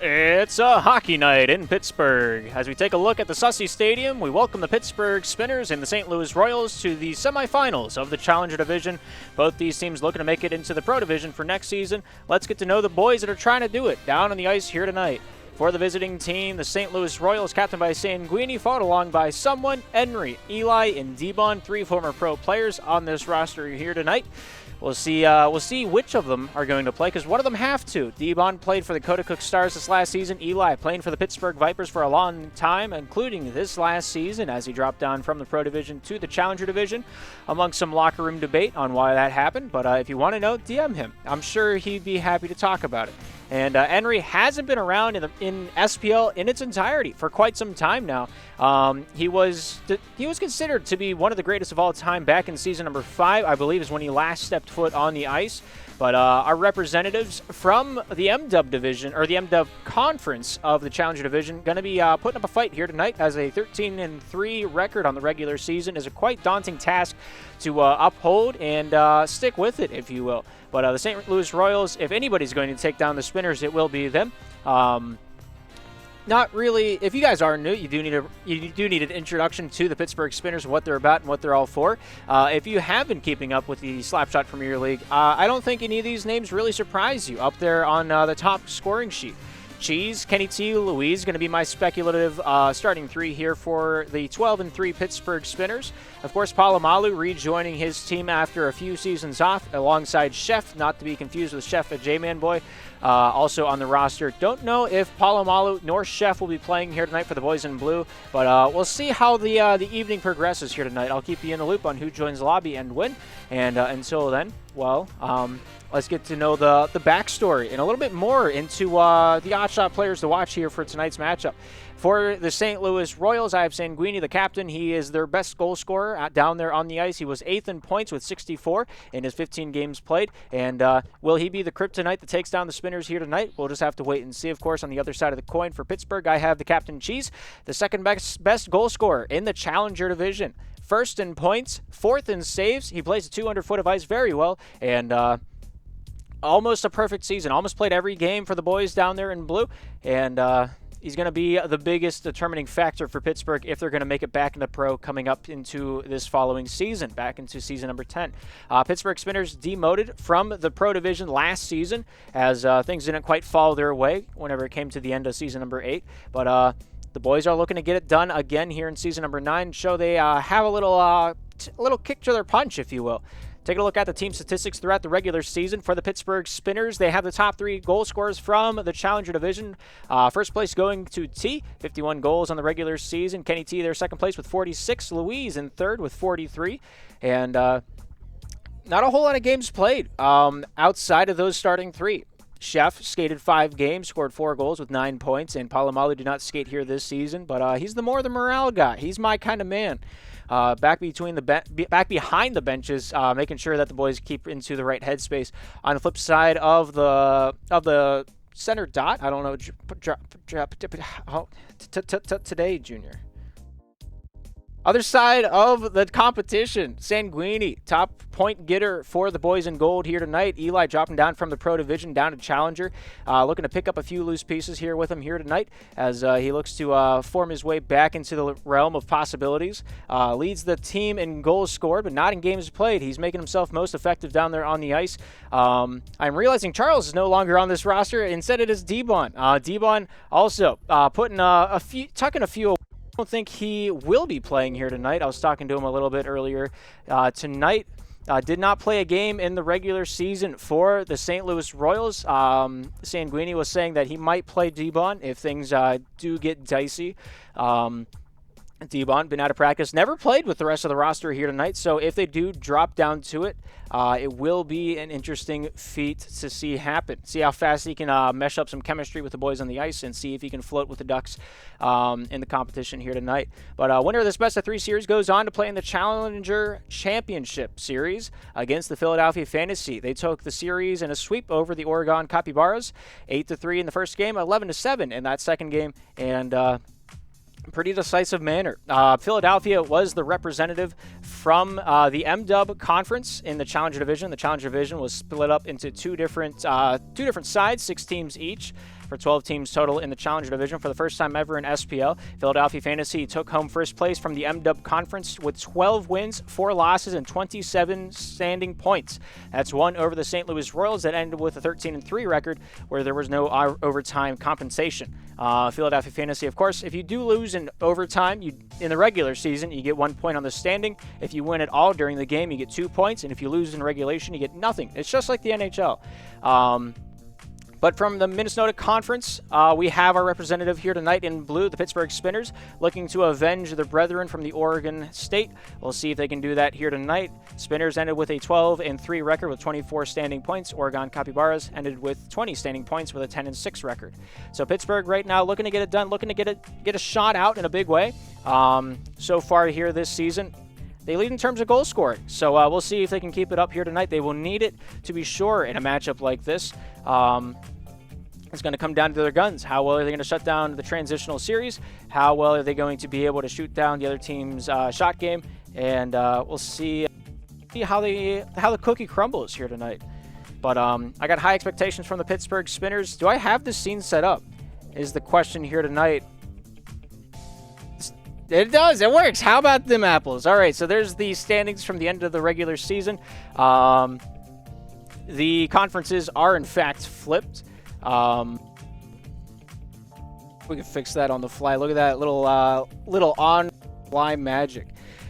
It's a hockey night in Pittsburgh. As we take a look at the Sussy Stadium, we welcome the Pittsburgh Spinners and the St. Louis Royals to the semifinals of the Challenger Division. Both these teams looking to make it into the Pro Division for next season. Let's get to know the boys that are trying to do it down on the ice here tonight. For the visiting team, the St. Louis Royals, captained by Sanguini, followed along by someone, Henry, Eli, and Debon, three former pro players on this roster here tonight. We'll see which of them are going to play, because one of them have to. Debon played for the Coaticook Stars this last season. Eli playing for the Pittsburgh Vipers for a long time, including this last season as he dropped down from the Pro Division to the Challenger Division, among some locker room debate on why that happened. But if you want to know, DM him. I'm sure he'd be happy to talk about it. And Henry hasn't been around in SPL in its entirety for quite some time now. He was considered to be one of the greatest of all time back in season number 5, I believe, is when he last stepped foot on the ice. But our representatives from the M-Dub division, or the M-Dub conference of the Challenger Division, going to be putting up a fight here tonight, as a 13-3 record on the regular season is a quite daunting task to uphold and stick with it, if you will. But the St. Louis Royals, if anybody's going to take down the Spinners, it will be them. Not really. If you guys are new, you do need an introduction to the Pittsburgh Spinners, what they're about and what they're all for. If you have been keeping up with the Slapshot Premier League, I don't think any of these names really surprise you up there on the top scoring sheet. Cheese, Kenny T, Louise, going to be my speculative starting three here for the 12-3 Pittsburgh Spinners. Of course, Palomalu rejoining his team after a few seasons off, alongside Chef, not to be confused with Chef at J-Man Boy, also on the roster. Don't know if Palomalu nor Chef will be playing here tonight for the Boys in Blue, but we'll see how the evening progresses here tonight. I'll keep you in the loop on who joins the lobby and when. And until then, well, let's get to know the backstory and a little bit more into the odd-shot players to watch here for tonight's matchup. For the St. Louis Royals, I have Sanguini, the captain. He is their best goal scorer down there on the ice. He was 8th in points with 64 in his 15 games played. And will he be the kryptonite that takes down the Spinners here tonight? We'll just have to wait and see. Of course, on the other side of the coin for Pittsburgh, I have the captain Cheese, the second best goal scorer in the Challenger Division. 1st in points, 4th in saves. He plays a 200 foot of ice very well, and almost a perfect season. Almost played every game for the boys down there in blue, and he's going to be the biggest determining factor for Pittsburgh if they're going to make it back into pro coming up into this following season, back into season number 10. Pittsburgh Spinners demoted from the Pro Division last season, as things didn't quite fall their way whenever it came to the end of season number 8, but the boys are looking to get it done again here in season number 9, show they have a little kick to their punch, if you will. Taking a look at the team statistics throughout the regular season for the Pittsburgh Spinners, they have the top 3 goal scorers from the Challenger Division. First place going to T, 51 goals on the regular season. Kenny T, their second place with 46. Louise in third with 43. And not a whole lot of games played outside of those starting 3. Chef skated 5 games, scored 4 goals with 9 points, and Palomalu did not skate here this season, but he's the morale guy. He's my kind of man. Back behind the benches, making sure that the boys keep into the right headspace. On the flip side of the center dot, I don't know, today, Junior. Other side of the competition, Sanguini, top point getter for the boys in gold here tonight. Eli dropping down from the Pro Division down to Challenger, looking to pick up a few loose pieces here with him here tonight as he looks to form his way back into the realm of possibilities. Leads the team in goals scored, but not in games played. He's making himself most effective down there on the ice. I'm realizing Charles is no longer on this roster. Instead, it is Debon. Debon also tucking a few. I don't think he will be playing here tonight. I was talking to him a little bit earlier tonight. Did not play a game in the regular season for the St. Louis Royals. Sanguini was saying that he might play Debon if things do get dicey. Debon, been out of practice, never played with the rest of the roster here tonight, so if they do drop down to it, it will be an interesting feat to see happen. See how fast he can mesh up some chemistry with the boys on the ice and see if he can float with the Ducks in the competition here tonight. But winner of this best-of-3 series goes on to play in the Challenger Championship Series against the Philadelphia Fantasy. They took the series in a sweep over the Oregon Capybaras, 8-3 in the first game, 11-7 in that second game, and pretty decisive manner. Philadelphia was the representative from the M-Dub conference in the Challenger Division. The Challenger Division was split up into two different sides, 6 teams each. for 12 teams total in the Challenger Division for the first time ever in SPL. Philadelphia Fantasy took home first place from the MW Conference with 12 wins, 4 losses, and 27 standing points. That's one over the St. Louis Royals that ended with a 13-3 record where there was no overtime compensation. Philadelphia Fantasy, of course, if you do lose in overtime, in the regular season, you get 1 point on the standing. If you win it all during the game, you get 2 points, and if you lose in regulation, you get nothing. It's just like the NHL. But from the Minnesota Conference, we have our representative here tonight in blue, the Pittsburgh Spinners, looking to avenge their brethren from the Oregon State. We'll see if they can do that here tonight. Spinners ended with a 12-3 record with 24 standing points. Oregon Capybaras ended with 20 standing points with a 10-6 record. So Pittsburgh right now looking to get it done, looking to get a shot out in a big way. So far here this season, they lead in terms of goal scoring. So we'll see if they can keep it up here tonight. They will need it to be sure in a matchup like this. It's going to come down to their guns. How well are they going to shut down the transitional series? How well are they going to be able to shoot down the other team's shot game? And we'll see how the cookie crumbles here tonight. But I got high expectations from the Pittsburgh Spinners. Do I have this scene set up? Is the question here tonight. It does. It works. How about them apples? All right, so there's the standings from the end of the regular season. The conferences are, in fact, flipped. We can fix that on the fly. Look at that little on-fly magic.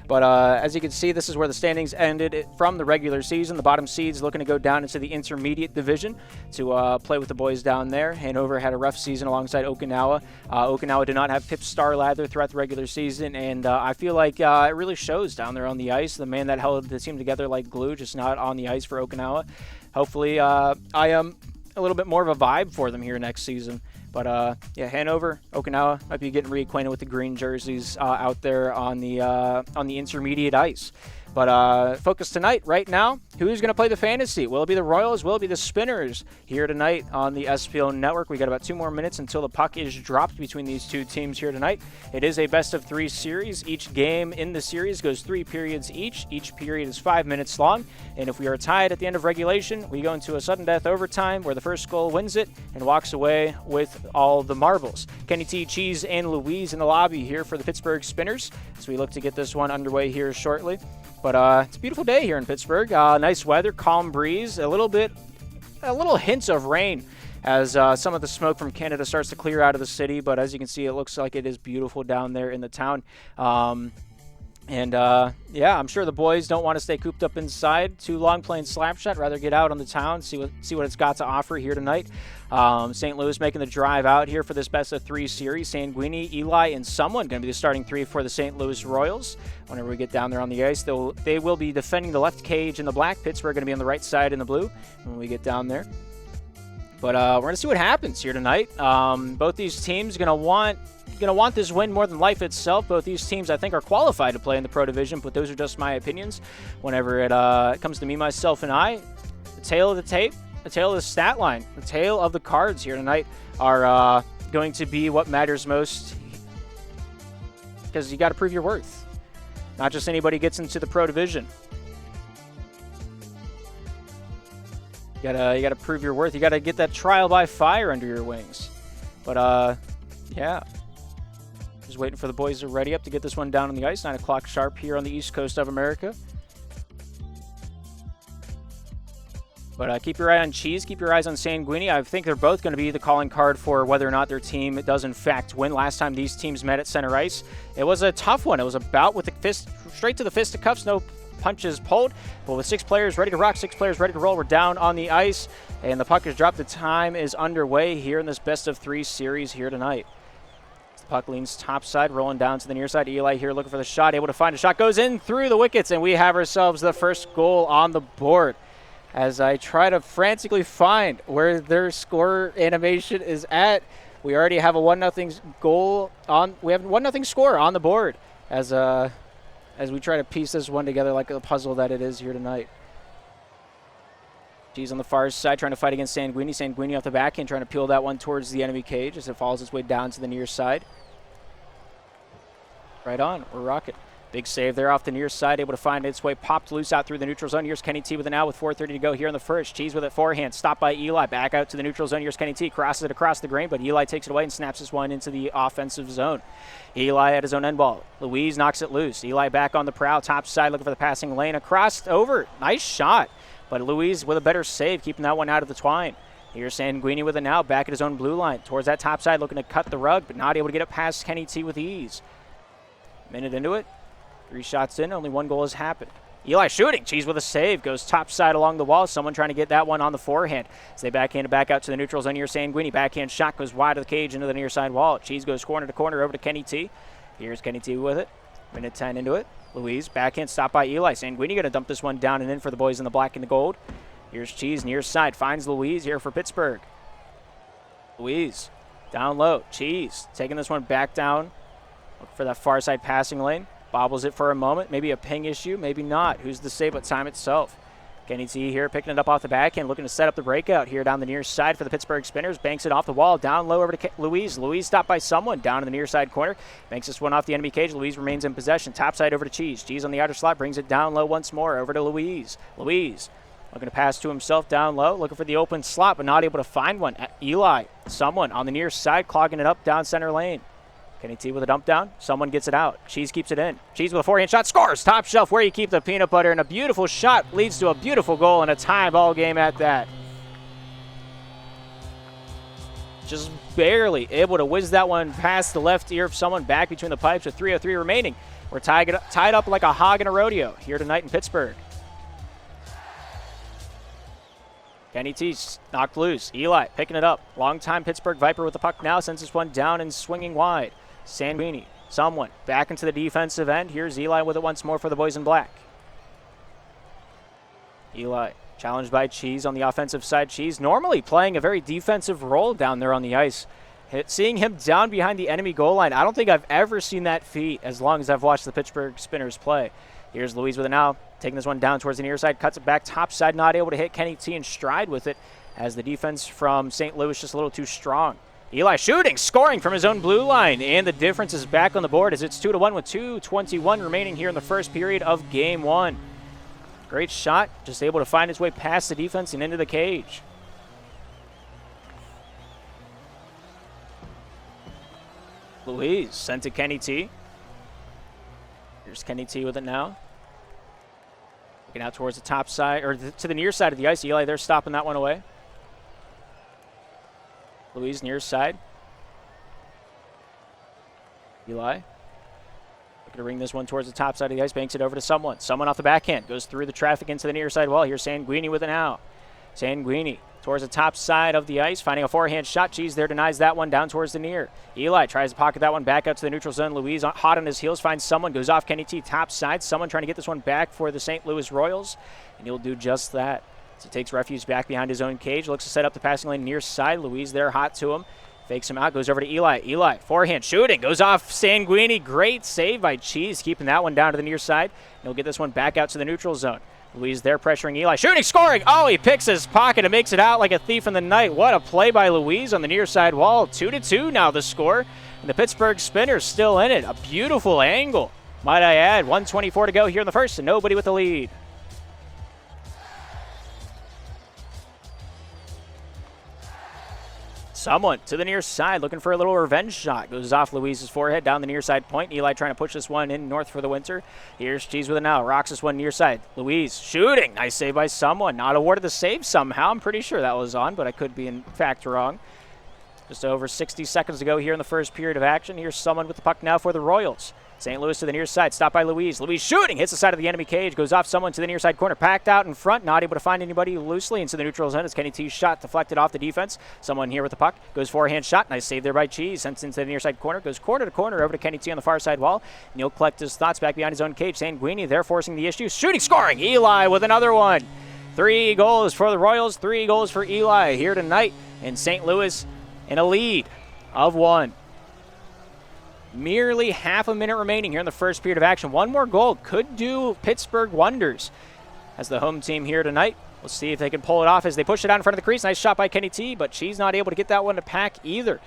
But as you can see, this is where the standings ended from the regular season. The bottom seeds looking to go down into the intermediate division to play with the boys down there. Hanover had a rough season alongside Okinawa. Okinawa did not have Pip Starlather throughout the regular season, and I feel like it really shows down there on the ice. The man that held the team together like glue, just not on the ice for Okinawa. Hopefully, I am a little bit more of a vibe for them here next season. But yeah, Hanover, Okinawa might be getting reacquainted with the green jerseys out there on the intermediate ice. But focus tonight, right now, who's going to play the fantasy? Will it be the Royals? Will it be the Spinners? Here tonight on the SPL Network. We got about 2 more minutes until the puck is dropped between these two teams here tonight. It is a best-of-3 series. Each game in the series goes 3 periods each. Each period is 5 minutes long. And if we are tied at the end of regulation, we go into a sudden death overtime where the first goal wins it and walks away with all the marbles. Kenny T, Cheese, and Louise in the lobby here for the Pittsburgh Spinners as we look to get this one underway here shortly. But it's a beautiful day here in Pittsburgh. Nice weather, calm breeze, a little hints of rain as some of the smoke from Canada starts to clear out of the city. But as you can see, it looks like it is beautiful down there in the town. Yeah, I'm sure the boys don't want to stay cooped up inside too long playing Slapshot. Rather get out on the town, see what it's got to offer here tonight. St. Louis making the drive out here for this best-of-3 series. Sanguini, Eli, and someone going to be the starting 3 for the St. Louis Royals. Whenever we get down there on the ice, they will be defending the left cage in the black. Pittsburgh going to be on the right side in the blue when we get down there. But we're going to see what happens here tonight. Both these teams going to want this win more than life itself. Both these teams, I think, are qualified to play in the Pro Division, but those are just my opinions. Whenever it comes to me, myself, and I, the tail of the tape, the tail of the stat line, the tail of the cards here tonight are going to be what matters most, because you got to prove your worth. Not just anybody gets into the Pro Division. You gotta prove your worth. You gotta get that trial by fire under your wings. But yeah. Just waiting for the boys to ready up to get this one down on the ice. 9 o'clock sharp here on the East Coast of America. But keep your eye on Cheese. Keep your eyes on Sanguini. I think they're both going to be the calling card for whether or not their team does, in fact, win. Last time these teams met at center ice, it was a tough one. It was a bout with the fist, straight to the fisticuffs, no punches pulled. But with 6 players ready to rock, 6 players ready to roll, we're down on the ice. And the puck is dropped. The time is underway here in this best-of-3 series here tonight. Puck leans topside, rolling down to the near side. Eli here looking for the shot, able to find a shot. Goes in through the wickets, and we have ourselves the first goal on the board. As I try to frantically find where their score animation is at, we already have a 1-0 goal on. We have a 1-0 score on the board as we try to piece this one together like a puzzle that it is here tonight. He's on the far side trying to fight against Sanguini. Sanguini off the backhand trying to peel that one towards the enemy cage as it follows its way down to the near side. Right on. We're rocking. Big save there off the near side, able to find its way, popped loose out through the neutral zone. Here's Kenny T with it now with 4:30 to go here in the first. Cheese with it forehand, stopped by Eli, back out to the neutral zone. Here's Kenny T, crosses it across the grain, but Eli takes it away and snaps this one into the offensive zone. Eli at his own end ball. Louise knocks it loose. Eli back on the prowl, top side looking for the passing lane, across, over. Nice shot, but Louise with a better save, keeping that one out of the twine. Here's Sanguini with it now, back at his own blue line, towards that top side, looking to cut the rug, but not able to get it past Kenny T with ease. Minute into it. 3 shots in, only 1 goal has happened. Eli shooting, Cheese with a save, goes top side along the wall. Someone trying to get that one on the forehand. As they backhand it back out to the neutral zone here, Sanguini. Backhand shot goes wide of the cage into the near side wall. Cheese goes corner to corner over to Kenny T. Here's Kenny T with it. Minute 10 into it. Louise, backhand stop by Eli. Sanguini going to dump this one down and in for the boys in the black and the gold. Here's Cheese near side, finds Louise here for Pittsburgh. Louise, down low. Cheese taking this one back down. Look for that far side passing lane. Bobbles it for a moment. Maybe a ping issue, maybe not. Who's to say but time itself. Kenny T here picking it up off the backhand, looking to set up the breakout here down the near side for the Pittsburgh Spinners. Banks it off the wall, down low over to Louise. Louise stopped by someone down in the near side corner. Banks this one off the enemy cage. Louise remains in possession. Top side over to Cheese. Cheese on the outer slot brings it down low once more over to Louise. Louise looking to pass to himself down low, looking for the open slot, but not able to find one. Eli, someone on the near side clogging it up down center lane. Kenny T with a dump down. Someone gets it out. Cheese keeps it in. Cheese with a forehand shot. Scores! Top shelf where you keep the peanut butter. And a beautiful shot leads to a beautiful goal and a tie ball game at that. Just barely able to whiz that one past the left ear of someone back between the pipes with 3:03 remaining. We're tied up like a hog in a rodeo here tonight in Pittsburgh. Kenny T knocked loose. Eli picking it up. Long-time Pittsburgh Viper with the puck now. Sends this one down and swinging wide. Sanguini, someone back into the defensive end. Here's Eli with it once more for the boys in black. Eli challenged by Cheese on the offensive side. Cheese normally playing a very defensive role down there on the ice. Seeing him down behind the enemy goal line, I don't think I've ever seen that feat as long as I've watched the Pittsburgh Spinners play. Here's Louise with it now, taking this one down towards the near side, cuts it back top side, not able to hit Kenny T in stride with it as the defense from St. Louis just a little too strong. Eli shooting, scoring from his own blue line, and the difference is back on the board as it's 2-1 with 2:21 remaining here in the first period of Game 1. Great shot, just able to find his way past the defense and into the cage. Louise sent to Kenny T. Here's Kenny T with it now. Looking out towards the top side, or to the near side of the ice. Eli there stopping that one away. Louise near side. Eli looking to ring this one towards the top side of the ice. Banks it over to someone. Someone off the backhand. Goes through the traffic into the near side wall. Here's Sanguini with it now. Sanguini towards the top side of the ice, finding a forehand shot. Cheese there denies that one down towards the near. Eli tries to pocket that one back out to the neutral zone. Louise hot on his heels, finds someone, goes off Kenny T, top side. Someone trying to get this one back for the St. Louis Royals, and he'll do just that. So he takes refuge back behind his own cage, looks to set up the passing lane near side. Louise there hot to him, fakes him out, goes over to Eli. Eli, forehand shooting, goes off Sanguini. Great save by Cheese, keeping that one down to the near side. And he'll get this one back out to the neutral zone. Louise there pressuring Eli. Shooting, scoring! Oh, he picks his pocket and makes it out like a thief in the night. What a play by Louise on the near side wall. 2-2 now the score. And the Pittsburgh Spinners still in it. A beautiful angle, might I add. 1:24 to go here in the first and nobody with the lead. Someone to the near side looking for a little revenge shot. Goes off Louise's forehead down the near side point. Eli trying to push this one in north for the winter. Here's Cheese with it now. Rocks this one near side. Louise shooting. Nice save by someone. Not awarded the save somehow. I'm pretty sure that was on, but I could be in fact wrong. Just over 60 seconds to go here in the first period of action. Here's someone with the puck now for the Royals. St. Louis to the near side, stopped by Louise. Louise shooting, hits the side of the enemy cage, goes off someone to the near side corner, packed out in front, not able to find anybody loosely into the neutral zone as Kenny T's shot deflected off the defense. Someone here with the puck, goes forehand shot, nice save there by Cheese, sends into the near side corner, goes corner to corner over to Kenny T on the far side wall. And he'll collect his thoughts back behind his own cage. Sanguini there forcing the issue, shooting, scoring, Eli with another one. 3 goals for the Royals, 3 goals for Eli here tonight, and St. Louis in a lead of 1. Merely half a minute remaining here in the first period of action. One more goal could do Pittsburgh wonders as the home team here tonight. We'll see if they can pull it off as they push it out in front of the crease. Nice shot by Kenny T, but she's not able to get that one to pack either.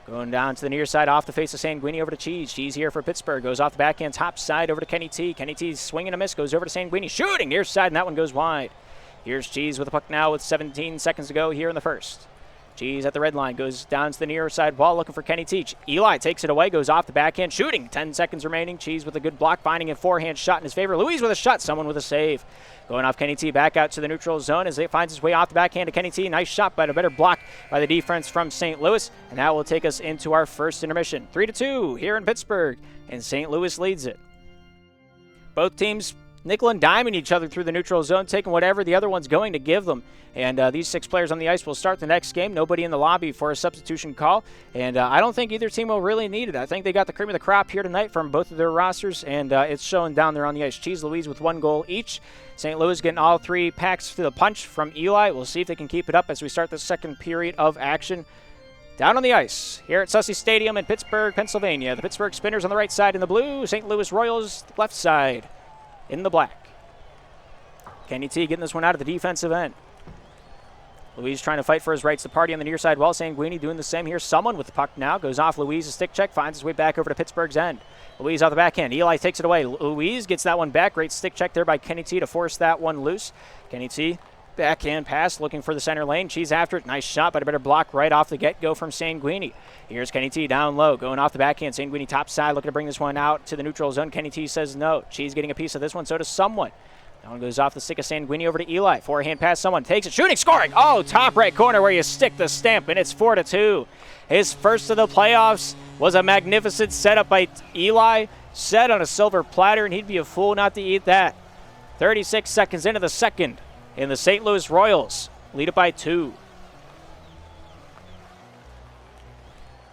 Going down to the near side off the face of Sanguini over to Cheese. Cheese here for Pittsburgh. Goes off the backhand top side over to Kenny T. Kenny T swinging a miss. Goes over to Sanguini. Shooting near side, and that one goes wide. Here's Cheese with the puck now with 17 seconds to go here in the first. Cheese at the red line. Goes down to the near side wall looking for Kenny T. Eli takes it away. Goes off the backhand. Shooting. 10 seconds remaining. Cheese with a good block. Finding a forehand shot in his favor. Louise with a shot. Someone with a save. Going off Kenny T back out to the neutral zone as it finds its way off the backhand to Kenny T. Nice shot, but a better block by the defense from St. Louis. And that will take us into our first intermission. 3-2 here in Pittsburgh, and St. Louis leads it. Both teams nickel and diming each other through the neutral zone, taking whatever the other one's going to give them. And these 6 players on the ice will start the next game. Nobody in the lobby for a substitution call. And I don't think either team will really need it. I think they got the cream of the crop here tonight from both of their rosters, and it's showing down there on the ice. Cheese, Louise with 1 goal each. St. Louis getting all 3 packs to the punch from Eli. We'll see if they can keep it up as we start the second period of action. Down on the ice here at Sussey Stadium in Pittsburgh, Pennsylvania. The Pittsburgh Spinners on the right side in the blue. St. Louis Royals left side in the black. Kenny T getting this one out of the defensive end. Louise trying to fight for his rights to party on the near side wall. Sanguini doing the same here. Someone with the puck now. Goes off Louise, a stick check. Finds his way back over to Pittsburgh's end. Louise off the backhand. Eli takes it away. Louise gets that one back. Great stick check there by Kenny T to force that one loose. Kenny T, backhand pass, looking for the center lane. Cheese after it. Nice shot, but a better block right off the get-go from Sanguini. Here's Kenny T down low, going off the backhand. Sanguini top side, looking to bring this one out to the neutral zone. Kenny T says no. Cheese getting a piece of this one, so does someone. That one goes off the stick of Sanguini over to Eli. Forehand pass, someone takes it, shooting, scoring. Oh, top right corner where you stick the stamp, and it's 4-2. His first of the playoffs was a magnificent setup by Eli, set on a silver platter, and he'd be a fool not to eat that. 36 seconds into the second, and the St. Louis Royals lead it by 2.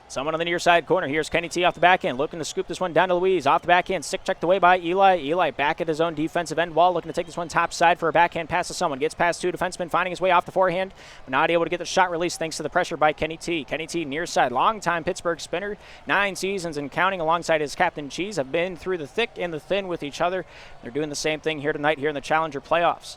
Someone on the near side corner. Here's Kenny T off the backhand, looking to scoop this one down to Louise. Off the backhand, stick checked away by Eli. Eli back at his own defensive end wall, looking to take this one top side for a backhand pass to someone. Gets past 2 defensemen, finding his way off the forehand, but not able to get the shot released thanks to the pressure by Kenny T. Kenny T near side, long-time Pittsburgh Spinner, 9 seasons and counting alongside his captain Cheese, have been through the thick and the thin with each other. They're doing the same thing here tonight here in the Challenger playoffs.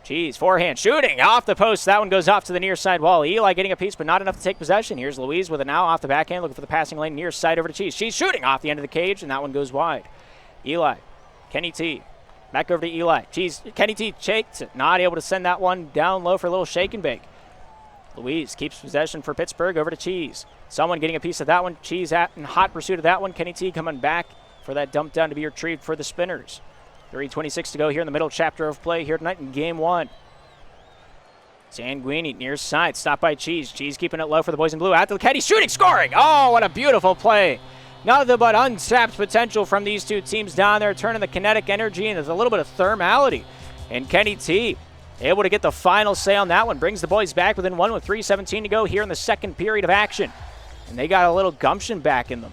Cheese, forehand, shooting, off the post. That one goes off to the near side wall. Eli getting a piece, but not enough to take possession. Here's Louise with it now off the backhand, looking for the passing lane near side over to Cheese. Cheese shooting off the end of the cage, and that one goes wide. Eli, Kenny T, back over to Eli. Cheese, Kenny T shakes it, not able to send that one down low for a little shake and bake. Louise keeps possession for Pittsburgh over to Cheese. Someone getting a piece of that one. Cheese in hot pursuit of that one. Kenny T coming back for that dump down to be retrieved for the Spinners. 3:26 to go here in the middle chapter of play here tonight in Game 1. Sanguini near side, stopped by Cheese. Cheese keeping it low for the boys in blue. Out to Kenny, shooting, scoring. Oh, what a beautiful play. Nothing but untapped potential from these two teams down there, turning the kinetic energy into a little bit of thermality. And Kenny T able to get the final say on that one. Brings the boys back within 1 with 3:17 to go here in the second period of action. And they got a little gumption back in them.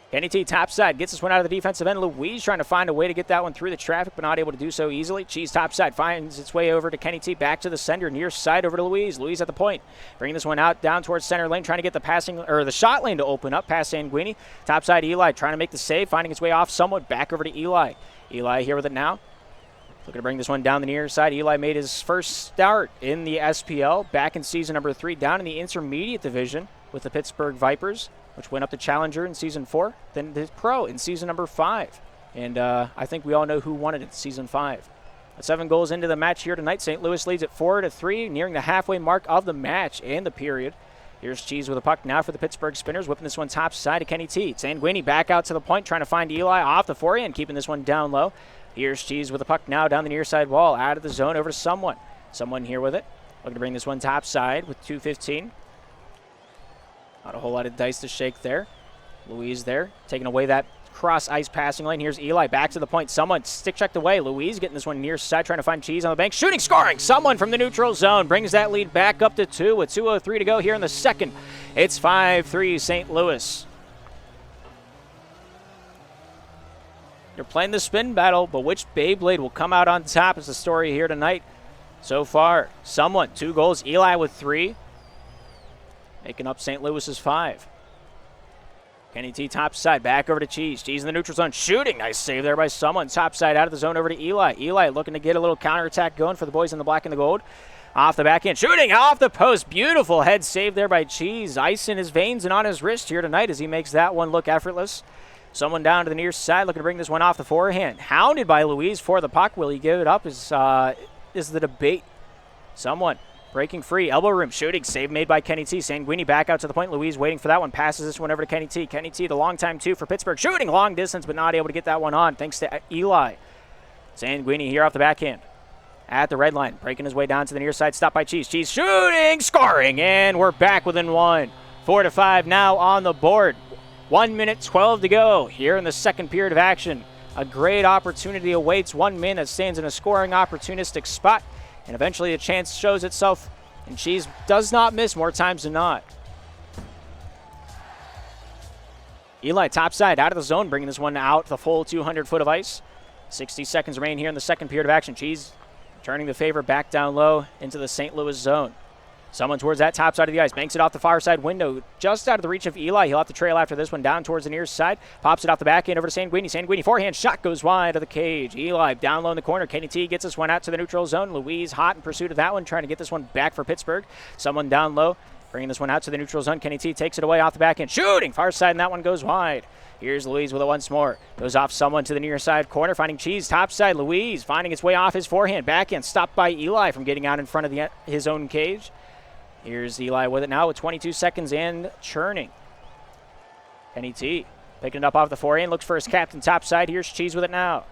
Kenny T topside gets this one out of the defensive end. Louise trying to find a way to get that one through the traffic, but not able to do so easily. Cheese topside finds its way over to Kenny T, back to the center, near side over to Louise. Louise at the point, bringing this one out down towards center lane, trying to get the passing or the shot lane to open up past Sanguini. Topside Eli trying to make the save, finding its way off somewhat back over to Eli. Eli here with it now. Looking to bring this one down the near side. Eli made his first start in the SPL back in season number 3, down in the intermediate division with the Pittsburgh Vipers, which went up to Challenger in season 4, then the Pro in season number 5. And I think we all know who won it in season 5. 7 goals into the match here tonight. St. Louis leads at 4-3, nearing the halfway mark of the match and the period. Here's Cheese with a puck now for the Pittsburgh Spinners, whipping this one top side to Kenny T. Sanguini back out to the point, trying to find Eli off the forehand, keeping this one down low. Here's Cheese with a puck now down the near side wall, out of the zone over to someone. Someone here with it. Looking to bring this one top side with 2:15. Not a whole lot of dice to shake there. Louise there, taking away that cross-ice passing lane. Here's Eli back to the point. Someone stick-checked away. Louise getting this one near side, trying to find Cheese on the bank. Shooting, scoring! Someone from the neutral zone brings that lead back up to 2 with 2:03 to go here in the second. It's 5-3 St. Louis. They're playing the spin battle, but which Beyblade will come out on top is the story here tonight. So far, someone, 2 goals. Eli with 3. Making up St. Louis's 5. Kenny T topside, back over to Cheese. Cheese in the neutral zone, shooting. Nice save there by someone. Topside out of the zone over to Eli. Eli looking to get a little counterattack going for the boys in the black and the gold. Off the backhand, shooting off the post. Beautiful head save there by Cheese. Ice in his veins and on his wrist here tonight as he makes that one look effortless. Someone down to the near side looking to bring this one off the forehand. Hounded by Louise for the puck. Will he give it up is the debate. Someone breaking free. Elbow room. Shooting. Save made by Kenny T. Sanguini back out to the point. Louise waiting for that one. Passes this one over to Kenny T. Kenny T, the long time two for Pittsburgh. Shooting long distance but not able to get that one on thanks to Eli. Sanguini here off the backhand. At the red line. Breaking his way down to the near side. Stopped by Cheese. Cheese shooting. Scoring. And we're back within one. 4-5 now on the board. 1 minute 12 to go here in the second period of action. A great opportunity awaits one man that stands in a scoring opportunistic spot. And eventually a chance shows itself. And Cheese does not miss more times than not. Eli topside out of the zone, bringing this one out the full 200 foot of ice. 60 seconds remain here in the second period of action. Cheese turning the favor back down low into the St. Louis zone. Someone towards that top side of the ice. Banks it off the far side window. Just out of the reach of Eli. He'll have to trail after this one down towards the near side. Pops it off the back end over to Sanguini. Sanguini forehand shot goes wide of the cage. Eli down low in the corner. Kenny T gets this one out to the neutral zone. Louise hot in pursuit of that one. Trying to get this one back for Pittsburgh. Someone down low. Bringing this one out to the neutral zone. Kenny T takes it away off the back end. Shooting far side and that one goes wide. Here's Louise with it once more. Goes off someone to the near side corner. Finding Cheese topside. Louise finding its way off his forehand. Backhand stopped by Eli from getting out in front of his own cage. Here's Eli with it now with 22 seconds and churning. Kenny T picking it up off the forehand. Looks for his captain topside. Here's Cheese with it now.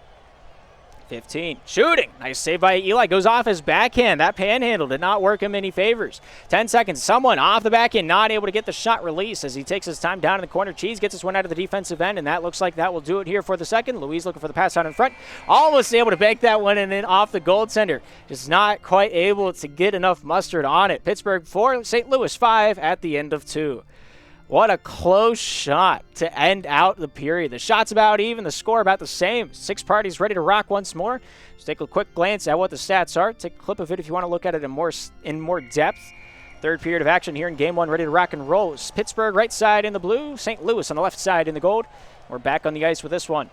15. Shooting. Nice save by Eli. Goes off his backhand. That panhandle did not work him any favors. 10 seconds. Someone off the backhand. Not able to get the shot release as he takes his time down in the corner. Cheese gets this one out of the defensive end, and that looks like that will do it here for the second. Louise looking for the pass out in front. Almost able to bank that one and then off the goaltender. Just not quite able to get enough mustard on it. Pittsburgh 4, St. Louis 5 at the end of 2. What a close shot to end out the period. The shot's about even, the score about the same. 6 parties ready to rock once more. Just take a quick glance at what the stats are. Take a clip of it if you want to look at it in more depth. Third period of action here in Game 1, ready to rock and roll. It's Pittsburgh right side in the blue, St. Louis on the left side in the gold. We're back on the ice with this one.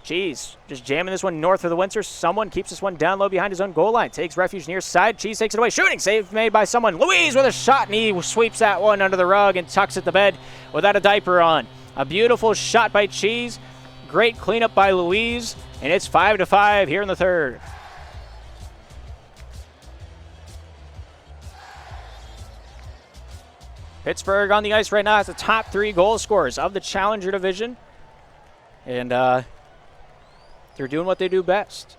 Cheese just jamming this one north of the Windsor. Someone keeps this one down low behind his own goal line. Takes refuge near side. Cheese takes it away. Shooting save made by someone. Louise with a shot, and he sweeps that one under the rug and tucks it to bed without a diaper on. A beautiful shot by Cheese. Great cleanup by Louise, and it's 5-5 here in the third. Pittsburgh on the ice right now has the top 3 goal scorers of the Challenger division. And they're doing what they do best.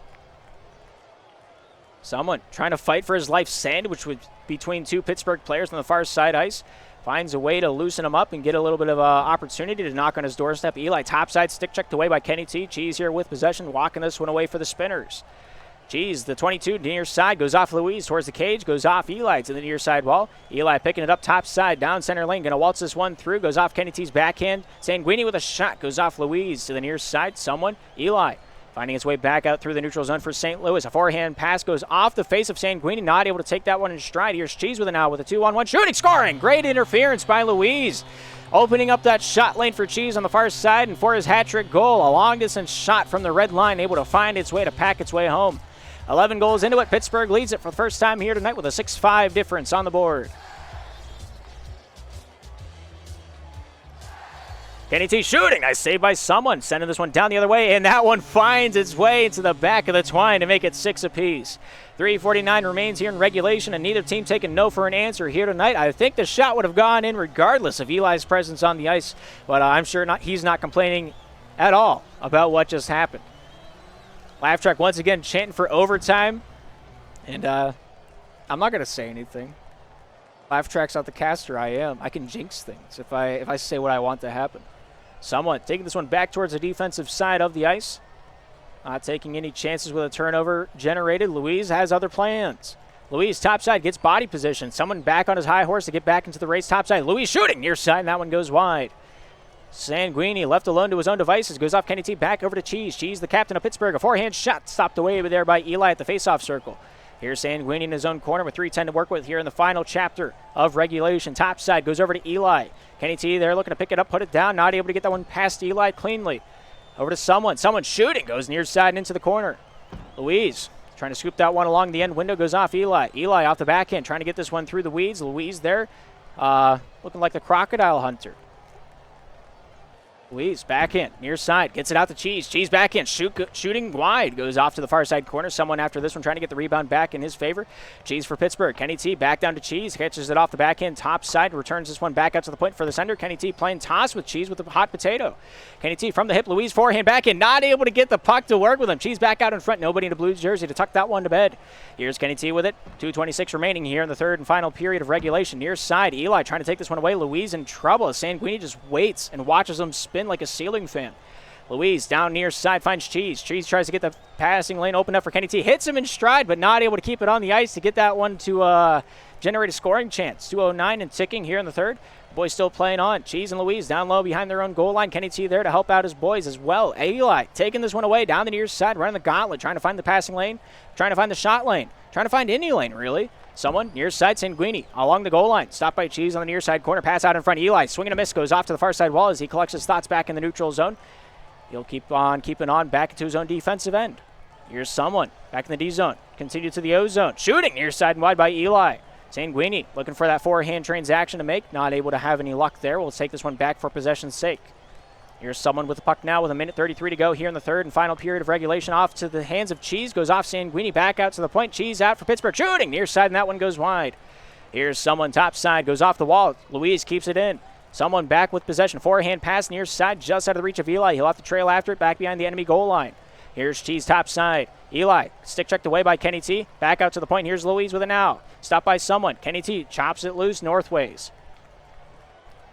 Someone trying to fight for his life sandwich between 2 Pittsburgh players on the far side ice. Finds a way to loosen him up and get a little bit of opportunity to knock on his doorstep. Eli topside stick checked away by Kenny T. Cheese here with possession, walking this one away for the Spinners. Cheese, the 22 near side, goes off Louise towards the cage, goes off Eli to the near side wall. Eli picking it up top side, down center lane, going to waltz this one through, goes off Kenny T's backhand. Sanguini with a shot, goes off Louise to the near side. Someone, Eli, finding his way back out through the neutral zone for St. Louis. A forehand pass goes off the face of Sanguini, not able to take that one in stride. Here's Cheese with it now with a 2-on-1 shooting, scoring. Great interference by Louise. Opening up that shot lane for Cheese on the far side, and for his hat-trick goal, a long-distance shot from the red line, able to find its way to pack its way home. 11 goals into it. Pittsburgh leads it for the first time here tonight with a 6-5 difference on the board. Kenny T shooting. Nice save by someone. Sending this one down the other way, and that one finds its way into the back of the twine to make it 6 apiece. 3:49 remains here in regulation, and neither team taking no for an answer here tonight. I think the shot would have gone in regardless of Eli's presence on the ice, but I'm sure he's not complaining at all about what just happened. Laugh track once again chanting for overtime, and I'm not going to say anything. Laugh track's not the caster. I am. I can jinx things if I say what I want to happen. Someone taking this one back towards the defensive side of the ice. Not taking any chances with a turnover generated. Louise has other plans. Louise topside gets body position. Someone back on his high horse to get back into the race topside. Louise shooting near side, and that one goes wide. Sanguini left alone to his own devices. Goes off Kenny T back over to Cheese. Cheese, the captain of Pittsburgh. A forehand shot stopped away there by Eli at the faceoff circle. Here's Sanguini in his own corner with 3:10 to work with here in the final chapter of regulation. Top side goes over to Eli. Kenny T there looking to pick it up, put it down. Not able to get that one past Eli cleanly. Over to someone. Someone shooting. Goes near side and into the corner. Louise trying to scoop that one along the end window, goes off Eli. Eli off the backhand, trying to get this one through the weeds. Louise there, looking like the crocodile hunter. Louise, backhand, near side, gets it out to Cheese. Cheese backhand, shooting wide, goes off to the far side corner. Someone after this one trying to get the rebound back in his favor. Cheese for Pittsburgh. Kenny T back down to Cheese, catches it off the backhand, top side, returns this one back out to the point for the sender. Kenny T playing toss with Cheese with the hot potato. Kenny T from the hip, Louise forehand backhand, not able to get the puck to work with him. Cheese back out in front, nobody in the blue jersey to tuck that one to bed. Here's Kenny T with it. 2:26 remaining here in the third and final period of regulation. Near side, Eli trying to take this one away. Louise in trouble. Sanguini just waits and watches him spin like a ceiling fan. Louise down near side finds Cheese. Cheese tries to get the passing lane open up for Kenny T. Hits him in stride, but not able to keep it on the ice to get that one to generate a scoring chance. 2:09 and ticking here in the third. Boys still playing on. Cheese and Louise down low behind their own goal line. Kenny T there to help out his boys as well. Eli taking this one away down the near side, running the gauntlet, trying to find the passing lane, trying to find the shot lane, trying to find any lane, really. Someone near side, Sanguini along the goal line. Stopped by Cheese on the near side corner. Pass out in front. Eli swinging a miss, goes off to the far side wall as he collects his thoughts back in the neutral zone. He'll keep on keeping on back into his own defensive end. Here's someone back in the D zone. Continue to the O zone. Shooting near side and wide by Eli. Sanguini looking for that forehand transaction to make. Not able to have any luck there. We'll take this one back for possession's sake. Here's someone with the puck now with 1:33 to go here in the third and final period of regulation. Off to the hands of Cheese. Goes off Sanguini. Back out to the point. Cheese out for Pittsburgh. Shooting near side and that one goes wide. Here's someone top side. Goes off the wall. Louise keeps it in. Someone back with possession. Forehand pass near side just out of the reach of Eli. He'll have to trail after it back behind the enemy goal line. Here's Cheese top side. Eli stick checked away by Kenny T. Back out to the point. Here's Louise with it now. Stopped by someone. Kenny T chops it loose northways.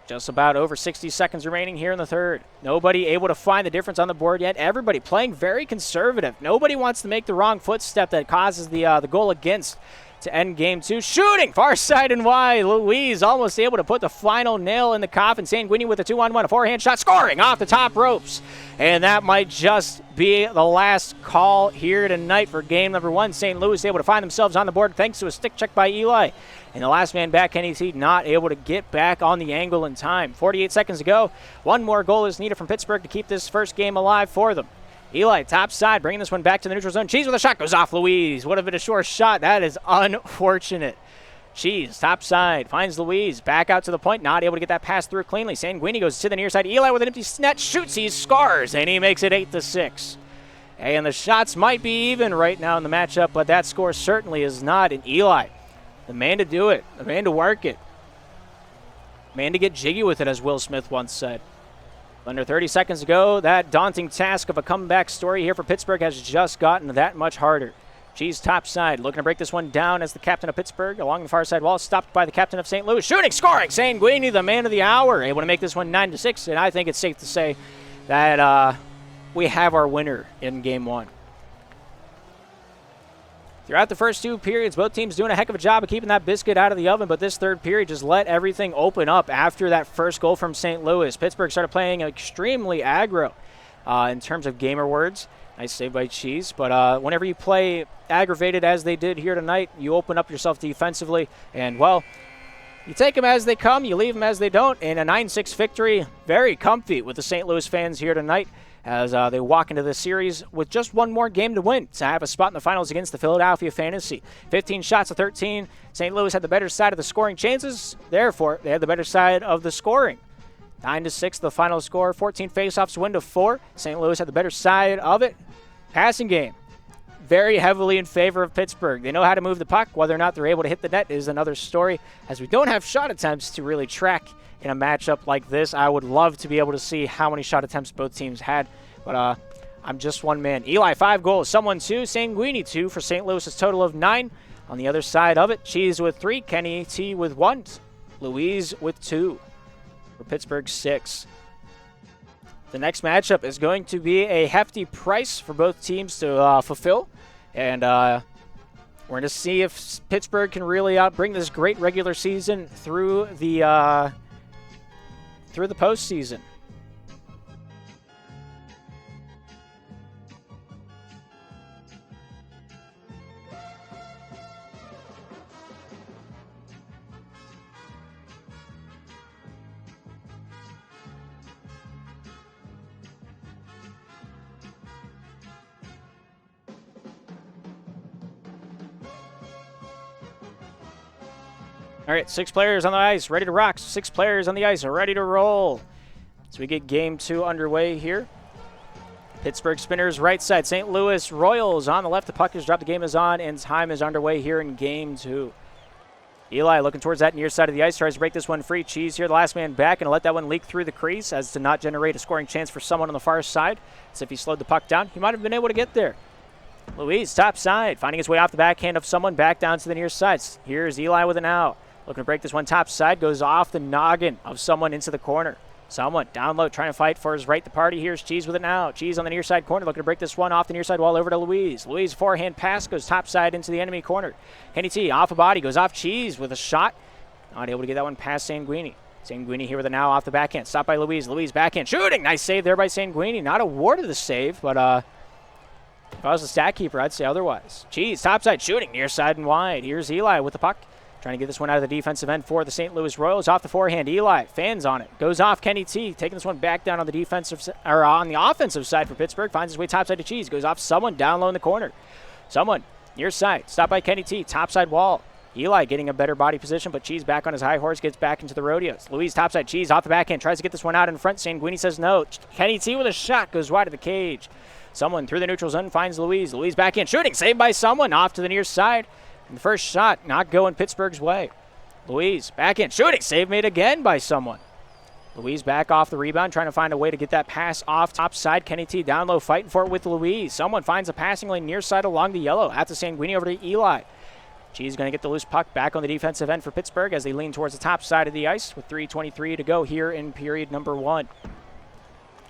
Just about over 60 seconds remaining here in the third. Nobody able to find the difference on the board yet. Everybody playing very conservative. Nobody wants to make the wrong footstep that causes the goal against to end game two. Shooting far side and wide. Louise almost able to put the final nail in the coffin. Sanguini with a 2-on-1, a forehand shot, scoring off the top ropes. And that might just be the last call here tonight for game number one. St. Louis able to find themselves on the board thanks to a stick check by Eli. And the last man back, Kenny T, not able to get back on the angle in time. 48 seconds to go. One more goal is needed from Pittsburgh to keep this first game alive for them. Eli, top side, bringing this one back to the neutral zone. Cheese with a shot, goes off Louise. Would have been a short shot. That is unfortunate. Cheese, top side, finds Louise. Back out to the point, not able to get that pass through cleanly. Sanguini goes to the near side. Eli with an empty net, shoots, he scores, and he makes it 8-6. And the shots might be even right now in the matchup, but that score certainly is not. And Eli, the man to do it, the man to work it, man to get jiggy with it, as Will Smith once said. Under 30 seconds to go, that daunting task of a comeback story here for Pittsburgh has just gotten that much harder. Cheese top side, looking to break this one down as the captain of Pittsburgh along the far side wall, stopped by the captain of St. Louis. Shooting, scoring, Sanguini, the man of the hour, able to make this one 9-6, and I think it's safe to say that we have our winner in game one. Throughout the first two periods, both teams doing a heck of a job of keeping that biscuit out of the oven, but this third period just let everything open up after that first goal from St. Louis. Pittsburgh started playing extremely aggro in terms of gamer words. Nice save by Cheese, but whenever you play aggravated as they did here tonight, you open up yourself defensively, and, well, you take them as they come, you leave them as they don't, and a 9-6 victory, very comfy with the St. Louis fans here tonight, as they walk into this series with just one more game to win to have a spot in the finals against the Philadelphia Fantasy. 15 shots to 13. St. Louis had the better side of the scoring chances. Therefore, they had the better side of the scoring. 9-6, the final score. 14 faceoffs, win to 4. St. Louis had the better side of it. Passing game, very heavily in favor of Pittsburgh. They know how to move the puck. Whether or not they're able to hit the net is another story, as we don't have shot attempts to really track in a matchup like this. I would love to be able to see how many shot attempts both teams had, but I'm just one man. Eli, 5 goals, someone 2, Sanguini 2 for St. Louis's total of 9. On the other side of it, Cheese with 3, Kenny T with 1, Louise with 2 for Pittsburgh 6. The next matchup is going to be a hefty price for both teams to fulfill, and we're going to see if Pittsburgh can really bring this great regular season through the postseason. All right, 6 players on the ice, ready to rock. 6 players on the ice are ready to roll. So we get game 2 underway here. Pittsburgh Spinners right side, St. Louis Royals on the left. The puck is dropped, the game is on, and time is underway here in game 2. Eli looking towards that near side of the ice, tries to break this one free. Cheese here, the last man back, and let that one leak through the crease as to not generate a scoring chance for someone on the far side. As if he slowed the puck down, he might have been able to get there. Louise, top side, finding his way off the backhand of someone back down to the near side. Here's Eli with an out. Looking to break this one top side, goes off the noggin of someone into the corner. Someone down low trying to fight for his right to party. Here's Cheese with an out. Cheese on the near side corner looking to break this one off the near side wall over to Louise. Louise forehand pass goes top side into the enemy corner. Kenny T off a body, goes off Cheese with a shot. Not able to get that one past Sanguini. Sanguini here with an out off the backhand. Stopped by Louise. Louise backhand shooting. Nice save there by Sanguini. Not awarded the save, but if I was a stat keeper, I'd say otherwise. Cheese topside shooting near side and wide. Here's Eli with the puck. Trying to get this one out of the defensive end for the St. Louis Royals. Off the forehand, Eli fans on it. Goes off Kenny T, taking this one back down on the defensive or on the offensive side for Pittsburgh. Finds his way topside to Cheese. Goes off someone down low in the corner. Someone near side. Stopped by Kenny T. Topside wall. Eli getting a better body position, but Cheese back on his high horse, gets back into the rodeos. Louise topside, Cheese off the backhand, tries to get this one out in front. Sanguini says no. Kenny T with a shot, goes wide of the cage. Someone through the neutral zone finds Louise. Louise backhand shooting, saved by someone off to the near side. And the first shot not going Pittsburgh's way. Louise backhand shooting, save made again by someone. Louise back off the rebound, trying to find a way to get that pass off top side. Kenny T down low, fighting for it with Louise. Someone finds a passing lane near side along the yellow. At the Sanguini over to Eli. She's going to get the loose puck back on the defensive end for Pittsburgh as they lean towards the top side of the ice with 3:23 to go here in period number 1.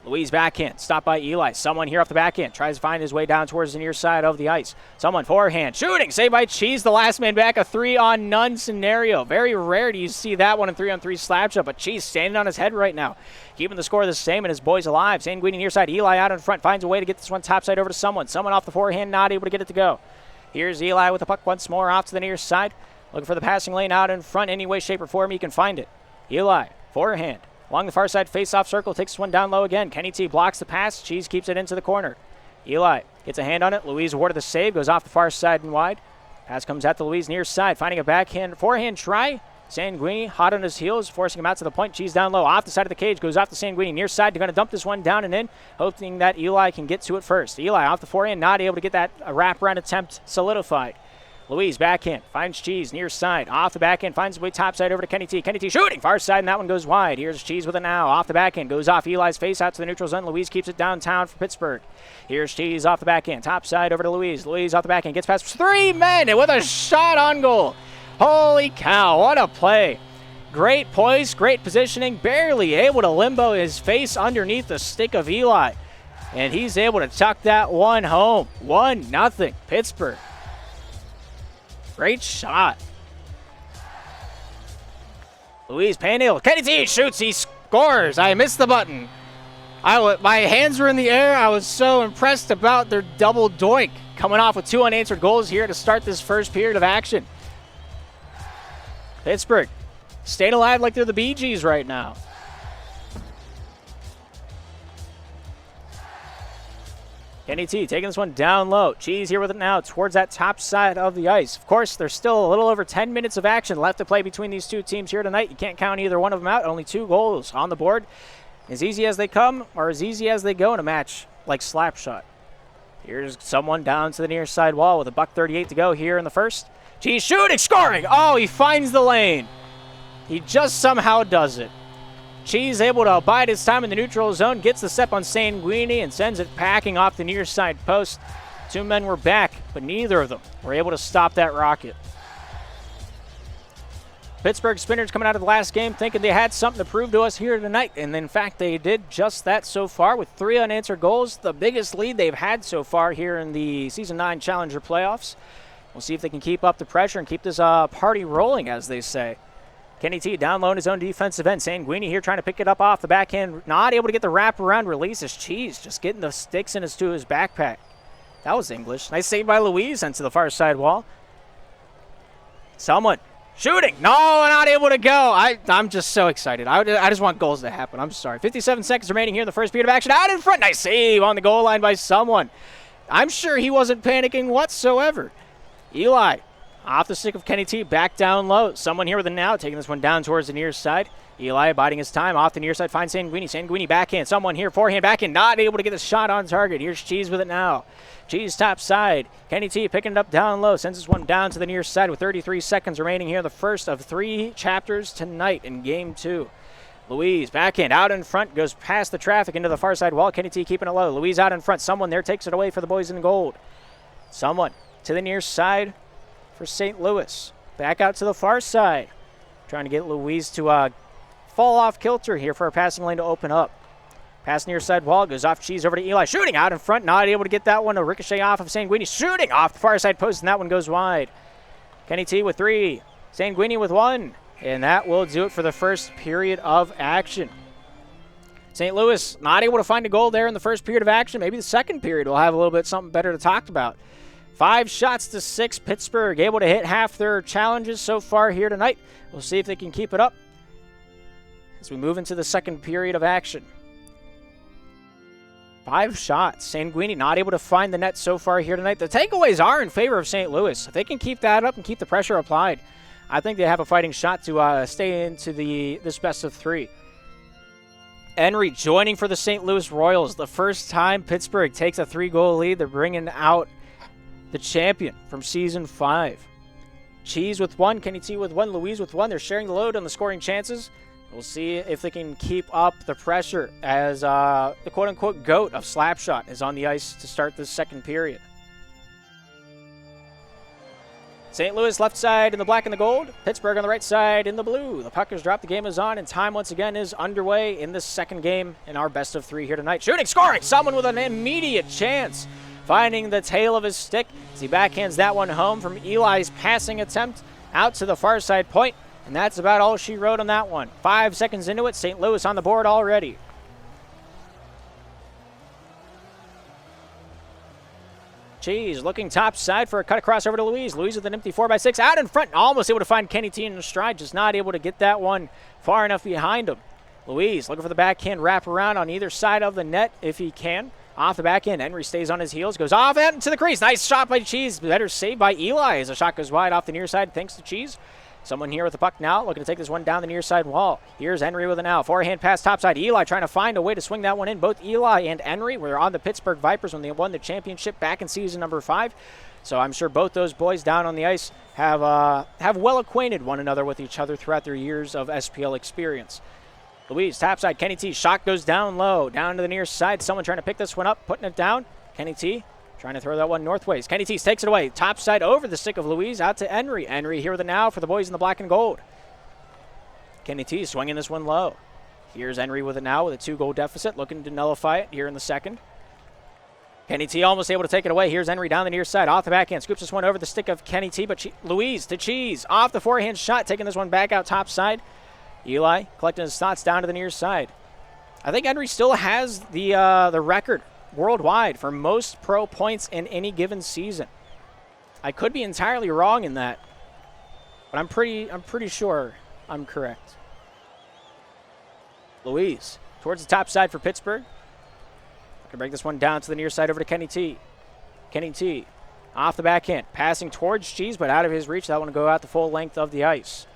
Louise backhand, stopped by Eli. Someone here off the backhand, tries to find his way down towards the near side of the ice. Someone forehand, shooting, saved by Cheese, the last man back, a 3-on-none scenario. Very rare do you see that one in 3-on-3 slap shot, but Cheese standing on his head right now, keeping the score the same and his boys alive. Sanguini near side, Eli out in front, finds a way to get this one topside over to someone. Someone off the forehand, not able to get it to go. Here's Eli with the puck once more off to the near side, looking for the passing lane out in front, any way, shape, or form he can find it. Eli, forehand. Along the far side, face-off circle, takes this one down low again. Kenny T blocks the pass. Cheese keeps it into the corner. Eli gets a hand on it. Louise awarded the save, goes off the far side and wide. Pass comes out to Louise near side, finding a backhand, forehand try. Sanguini hot on his heels, forcing him out to the point. Cheese down low, off the side of the cage, goes off to Sanguini near side. They're going to dump this one down and in, hoping that Eli can get to it first. Eli off the forehand, not able to get that wraparound attempt solidified. Louise backhand, finds Cheese near side. Off the backhand, finds his way topside over to Kenny T. Kenny T shooting, far side, and that one goes wide. Here's Cheese with a now. Off the backhand, goes off Eli's face out to the neutral zone. Louise keeps it downtown for Pittsburgh. Here's Cheese off the backhand, topside over to Louise. Louise off the backhand, gets past 3 men with a shot on goal. Holy cow, what a play. Great poise, great positioning, barely able to limbo his face underneath the stick of Eli. And he's able to tuck that one home. 1-0, Pittsburgh. Great shot. Louise panhandle. Kenny T shoots. He scores. I missed the button. My hands were in the air. I was so impressed about their double doink. Coming off with 2 unanswered goals here to start this first period of action. Pittsburgh staying alive like they're the Bee Gees right now. Kenny T taking this one down low. Cheese here with it now towards that top side of the ice. Of course, there's still a little over 10 minutes of action left to play between these two teams here tonight. You can't count either one of them out. Only 2 goals on the board. As easy as they come or as easy as they go in a match like Slapshot. Here's someone down to the near side wall with a $1:38 to go here in the first. Cheese shooting, scoring. Oh, he finds the lane. He just somehow does it. Cheese able to bide his time in the neutral zone, gets the step on Sanguini and sends it packing off the near side post. 2 men were back, but neither of them were able to stop that rocket. Pittsburgh Spinners coming out of the last game thinking they had something to prove to us here tonight, and in fact they did just that so far with 3 unanswered goals, the biggest lead they've had so far here in the Season 9 Challenger playoffs. We'll see if they can keep up the pressure and keep this party rolling, as they say. Kenny T down low in his own defensive end. Sanguini here trying to pick it up off the backhand. Not able to get the wraparound release as Cheese just getting the sticks into his backpack. That was English. Nice save by Louise into the far side wall. Someone shooting. No, not able to go. I'm just so excited. I just want goals to happen. I'm sorry. 57 seconds remaining here in the first period of action. Out in front. Nice save on the goal line by someone. I'm sure he wasn't panicking whatsoever. Eli Off the stick of Kenny T, back down low. Someone here with a now, taking this one down towards the near side. Eli biding his time. Off the near side, finds Sanguini. Sanguini backhand. Someone here, forehand, backhand. Not able to get the shot on target. Here's Cheese with it now. Cheese top side. Kenny T picking it up down low. Sends this one down to the near side with 33 seconds remaining here. The first of 3 chapters tonight in Game 2. Louise, backhand, out in front, goes past the traffic into the far side wall. Kenny T keeping it low. Louise out in front. Someone there takes it away for the boys in gold. Someone to the near side for St. Louis. Back out to the far side. Trying to get Louise to fall off kilter here for a passing lane to open up. Pass near side wall, goes off Cheese over to Eli. Shooting out in front, not able to get that one to ricochet off of Sanguini. Shooting off the far side post, and that one goes wide. Kenny T with 3. Sanguini with 1. And that will do it for the first period of action. St. Louis not able to find a goal there in the first period of action. Maybe the second period we'll have a little bit something better to talk about. 5 shots to 6. Pittsburgh able to hit half their challenges so far here tonight. We'll see if they can keep it up as we move into the second period of action. 5 shots. Sanguini not able to find the net so far here tonight. The takeaways are in favor of St. Louis. If they can keep that up and keep the pressure applied, I think they have a fighting shot to stay into this best of 3. Henry joining for the St. Louis Royals. The first time Pittsburgh takes a 3-goal lead. They're bringing out the champion from Season 5. Cheese with 1, Kenny T with 1, Louise with 1. They're sharing the load on the scoring chances. We'll see if they can keep up the pressure as the quote-unquote GOAT of Slapshot is on the ice to start this second period. St. Louis left side in the black and the gold. Pittsburgh on the right side in the blue. The puck is dropped, the game is on, and time once again is underway in this second game in our best of 3 here tonight. Shooting, scoring, someone with an immediate chance. Finding the tail of his stick as he backhands that one home from Eli's passing attempt out to the far side point. And that's about all she wrote on that one. 5 seconds into it, St. Louis on the board already. Cheese looking top side for a cut across over to Louise. Louise with an empty 4x6 out in front. Almost able to find Kenny T in the stride. Just not able to get that one far enough behind him. Louise looking for the backhand wrap around on either side of the net if he can. Off the back end, Henry stays on his heels. Goes off out into the crease. Nice shot by Cheese. Better save by Eli as the shot goes wide off the near side thanks to Cheese. Someone here with the puck now, looking to take this one down the near side wall. Here's Henry with it now. Forehand pass topside. Eli trying to find a way to swing that one in. Both Eli and Henry were on the Pittsburgh Vipers when they won the championship back in season number 5. So I'm sure both those boys down on the ice have well acquainted one another with each other throughout their years of SPL experience. Louise, topside. Kenny T. Shot goes down low, down to the near side. Someone trying to pick this one up, putting it down. Kenny T. Trying to throw that one northways. Kenny T takes it away. Top side over the stick of Louise. Out to Henry. Henry here with it now for the boys in the black and gold. Kenny T swinging this one low. Here's Henry with it now with a 2-goal deficit. Looking to nullify it here in the second. Kenny T almost able to take it away. Here's Henry down the near side. Off the backhand. Scoops this one over the stick of Kenny T. But Louise to Cheese. Off the forehand shot. Taking this one back out top side. Eli collecting his thoughts down to the near side. I think Henry still has the record worldwide for most pro points in any given season. I could be entirely wrong in that, but I'm pretty sure I'm correct. Louise towards the top side for Pittsburgh. Can break this one down to the near side over to Kenny T. Kenny T off the backhand, passing towards Cheese, but out of his reach. That one will go out the full length of the ice.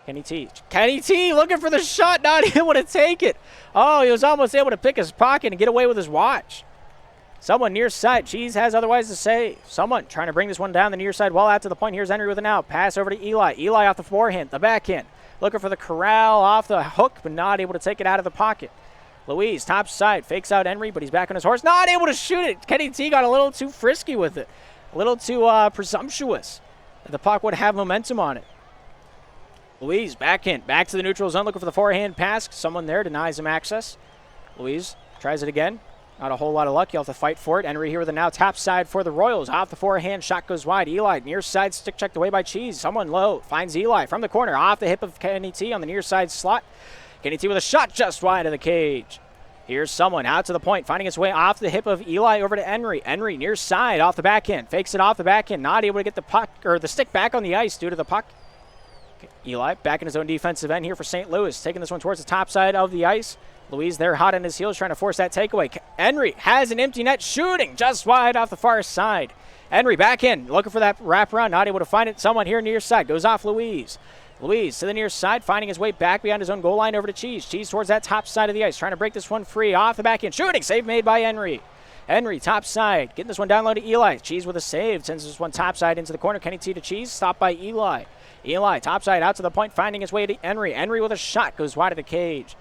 Kenny T. Kenny T looking for the shot, not able to take it. Oh, he was almost able to pick his pocket and get away with his watch. Someone near side. Cheese has otherwise to say. Someone trying to bring this one down the near side wall out to the point. Here's Henry with it now. Pass over to Eli. Eli off the forehand, the backhand. Looking for the corral off the hook, but not able to take it out of the pocket. Louise, top side, fakes out Henry, but he's back on his horse. Not able to shoot it. Kenny T got a little too frisky with it. A little too presumptuous. The puck would have momentum on it. Louise, backhand, back to the neutral zone, looking for the forehand pass. Someone there denies him access. Louise tries it again. Not a whole lot of luck. You'll have to fight for it. Henry here with the now top side for the Royals. Off the forehand, shot goes wide. Eli, near side, stick checked away by Cheese. Someone low, finds Eli from the corner. Off the hip of Kenny T on the near side slot. Kenny T with a shot just wide of the cage. Here's someone out to the point, finding his way off the hip of Eli over to Henry. Henry near side, off the backhand. Fakes it off the backhand. Not able to get the puck, or the stick back on the ice due to the puck. Eli back in his own defensive end here for St. Louis. Taking this one towards the top side of the ice. Louise there hot on his heels trying to force that takeaway. Henry has an empty net, shooting just wide off the far side. Henry back in, looking for that wraparound, not able to find it. Someone here near side, goes off Louise. Louise to the near side, finding his way back behind his own goal line over to Cheese. Cheese towards that top side of the ice, trying to break this one free off the back end. Shooting, save made by Henry. Henry, top side, getting this one down low to Eli. Cheese with a save, sends this one top side into the corner. Kenny T to Cheese, stopped by Eli. Eli, top side, out to the point, finding his way to Henry. Henry with a shot, goes wide of the cage.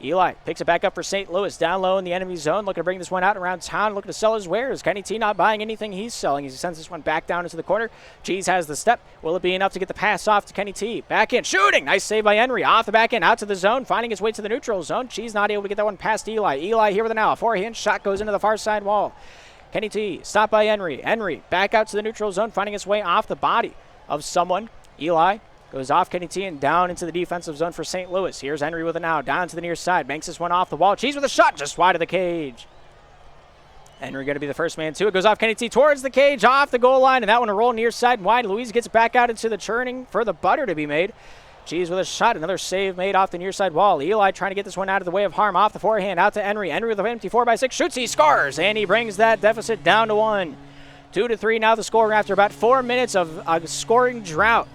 Eli picks it back up for St. Louis, down low in the enemy zone, looking to bring this one out around town, looking to sell his wares. Kenny T not buying anything he's selling. He sends this one back down into the corner. Cheese has the step. Will it be enough to get the pass off to Kenny T? Back in, shooting! Nice save by Henry. Off the back end, out to the zone, finding his way to the neutral zone. Cheese not able to get that one past Eli. Eli here with an now. A forehand shot goes into the far side wall. Kenny T, stopped by Henry. Henry back out to the neutral zone, finding his way off the body of someone. Eli goes off Kenny T and down into the defensive zone for St. Louis. Here's Henry with a now, down to the near side. Banks this one off the wall. Cheese with a shot just wide of the cage. Henry going to be the first man to it. Goes off Kenny T towards the cage, off the goal line, and that one will roll near side and wide. Louise gets it back out into the churning for the butter to be made. Cheese with a shot, another save made off the near side wall. Eli trying to get this one out of the way of harm, off the forehand, out to Henry. Henry with an empty 4x6, shoots, he scores, and he brings that deficit down to 1. 2-3 now the score after about 4 minutes of a scoring drought.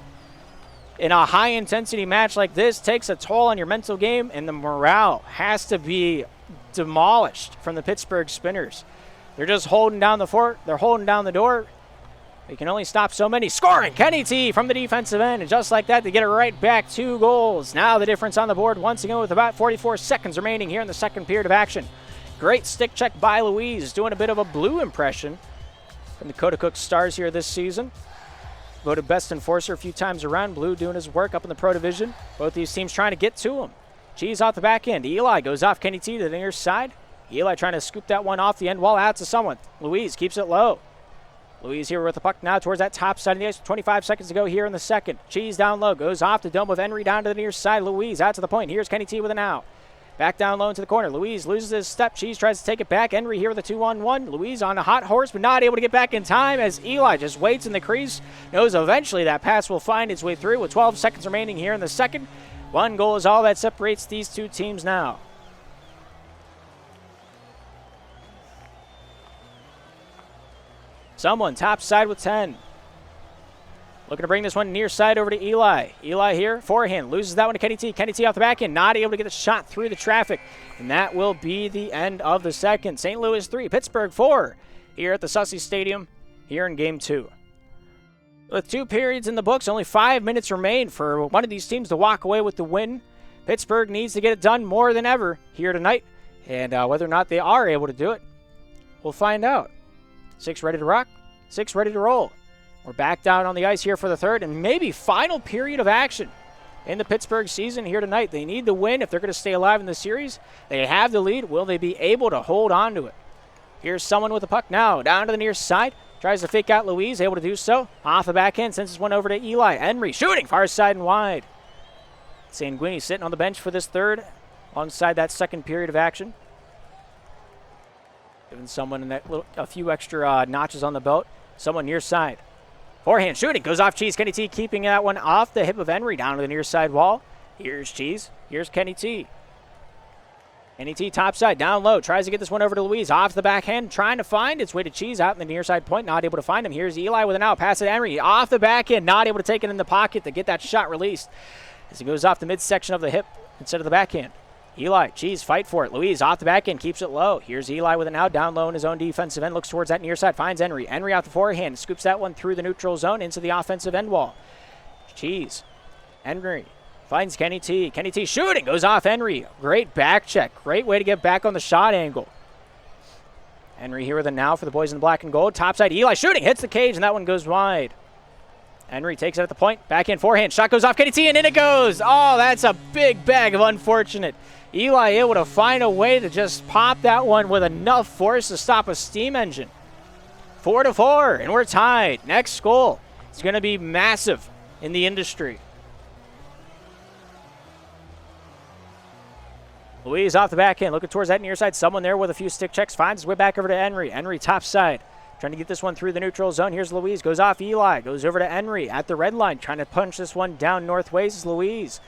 In a high-intensity match like this, takes a toll on your mental game, and the morale has to be demolished from the Pittsburgh Spinners. They're just holding down the fort. They're holding down the door. They can only stop so many. Scoring! Kenny T from the defensive end, and just like that, they get it right back. 2 goals. Now the difference on the board once again with about 44 seconds remaining here in the second period of action. Great stick check by Louise, doing a bit of a blue impression from the Coda Cook Stars here this season. Voted best enforcer a few times around. Blue doing his work up in the Pro Division. Both these teams trying to get to him. Cheese off the back end. Eli goes off Kenny T to the near side. Eli trying to scoop that one off the end wall out to someone. Louise keeps it low. Louise here with the puck now towards that top side of the ice. 25 seconds to go here in the second. Cheese down low. Goes off the dome with Henry down to the near side. Louise out to the point. Here's Kenny T with a now. Back down low into the corner. Louise loses his step. Cheese tries to take it back. Henry here with a 2-on-1. Louise on a hot horse, but not able to get back in time as Eli just waits in the crease. Knows eventually that pass will find its way through with 12 seconds remaining here in the second. 1 goal is all that separates these two teams now. Someone top side with 10. Looking to bring this one near side over to Eli. Eli here, forehand, loses that one to Kenny T. Kenny T off the back end, not able to get the shot through the traffic. And that will be the end of the second. St. Louis 3, Pittsburgh 4 here at the Sussy Stadium here in Game 2. With 2 periods in the books, only 5 minutes remain for one of these teams to walk away with the win. Pittsburgh needs to get it done more than ever here tonight. And whether or not they are able to do it, we'll find out. 6 ready to rock, 6 ready to roll. We're back down on the ice here for the third and maybe final period of action in the Pittsburgh season here tonight. They need the win if they're going to stay alive in the series. They have the lead. Will they be able to hold on to it? Here's someone with the puck now. Down to the near side. Tries to fake out Louise. Able to do so. Off the back end. Sends this one over to Eli. Henry shooting. Far side and wide. Sanguini sitting on the bench for this third alongside that second period of action. Giving someone a few extra notches on the belt. Someone near side. Forehand shooting, goes off Cheese. Kenny T keeping that one off the hip of Henry down to the near side wall. Here's Cheese. Here's Kenny T. Kenny T top side, down low. Tries to get this one over to Louise. Off the backhand, trying to find its way to Cheese out in the near side point. Not able to find him. Here's Eli with an out. Pass it to Henry. Off the backhand, not able to take it in the pocket to get that shot released. As he goes off the midsection of the hip instead of the backhand. Eli, Cheese, fight for it. Louise off the back end, keeps it low. Here's Eli with an out, down low in his own defensive end. Looks towards that near side, finds Henry. Henry out the forehand, scoops that one through the neutral zone into the offensive end wall. Cheese, Henry, finds Kenny T. Kenny T shooting, goes off Henry. Great back check, great way to get back on the shot angle. Henry here with a now for the boys in the black and gold. Topside, Eli shooting, hits the cage, and that one goes wide. Henry takes it at the point, backhand forehand, shot goes off Kenny T, and in it goes. Oh, that's a big bag of unfortunate. Eli able to find a way to just pop that one with enough force to stop a steam engine. 4-4, and we're tied. Next goal is going to be massive in the industry. Louise off the backhand, looking towards that near side. Someone there with a few stick checks, finds his way back over to Henry. Henry top side, trying to get this one through the neutral zone. Here's Louise, goes off Eli, goes over to Henry at the red line, trying to punch this one down northways. Louise,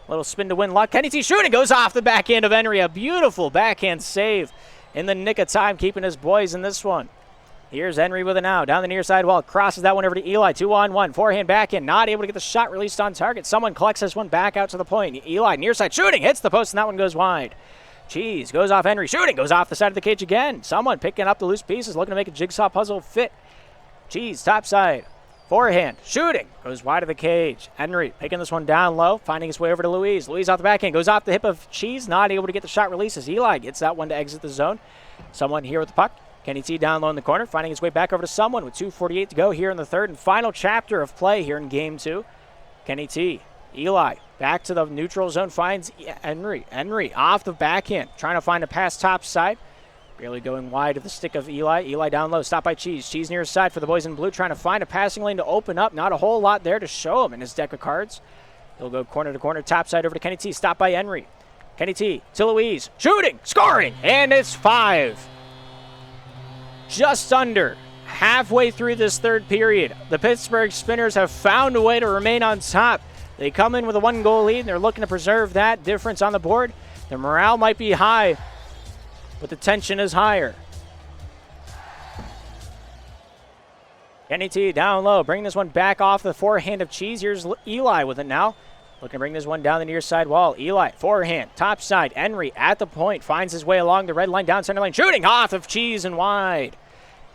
little spin to win luck. Kenny T shooting, goes off the backhand of Henry. A beautiful backhand save in the nick of time, keeping his boys in this one. Here's Henry with it now. Down the near side wall. Crosses that one over to Eli. 2-on-1. Forehand back in. Not able to get the shot released on target. Someone collects this one back out to the point. Eli near side shooting. Hits the post and that one goes wide. Cheese goes off Henry. Shooting. Goes off the side of the cage again. Someone picking up the loose pieces. Looking to make a jigsaw puzzle fit. Cheese top side. Forehand. Shooting. Goes wide of the cage. Henry picking this one down low. Finding his way over to Louise. Louise off the backhand. Goes off the hip of Cheese. Not able to get the shot releases. Eli gets that one to exit the zone. Someone here with the puck. Kenny T down low in the corner, finding his way back over to someone with 2:48 to go here in the third and final chapter of play here in Game 2. Kenny T, Eli, back to the neutral zone, finds Henry. Henry off the backhand, trying to find a pass top side. Barely going wide of the stick of Eli. Eli down low, stopped by Cheese. Cheese near his side for the boys in blue, trying to find a passing lane to open up. Not a whole lot there to show him in his deck of cards. He'll go corner to corner, top side over to Kenny T, stopped by Henry. Kenny T to Louise, shooting, scoring, and it's 5. Just under halfway through this third period, the Pittsburgh Spinners have found a way to remain on top. They come in with a 1-goal lead, and they're looking to preserve that difference on the board. The morale might be high, but the tension is higher. Kenny T down low, bringing this one back off the forehand of Cheese. Here's Eli with it now. Looking to bring this one down the near side wall. Eli, forehand, top side. Henry at the point, finds his way along the red line, down center lane, shooting off of Cheese and wide.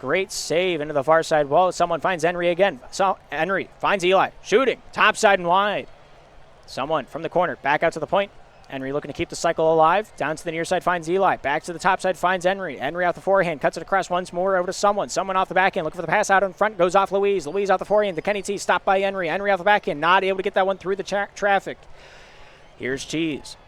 Great save into the far side wall. Someone finds Henry again. So Henry finds Eli, shooting, top side and wide. Someone from the corner, back out to the point. Henry looking to keep the cycle alive. Down to the near side, finds Eli. Back to the top side, finds Henry. Henry out the forehand, cuts it across once more over to someone. Someone off the backhand, looking for the pass out in front, goes off Louise. Louise out the forehand to Kenny T, stopped by Henry. Henry off the backhand, not able to get that one through the traffic. Here's Cheese.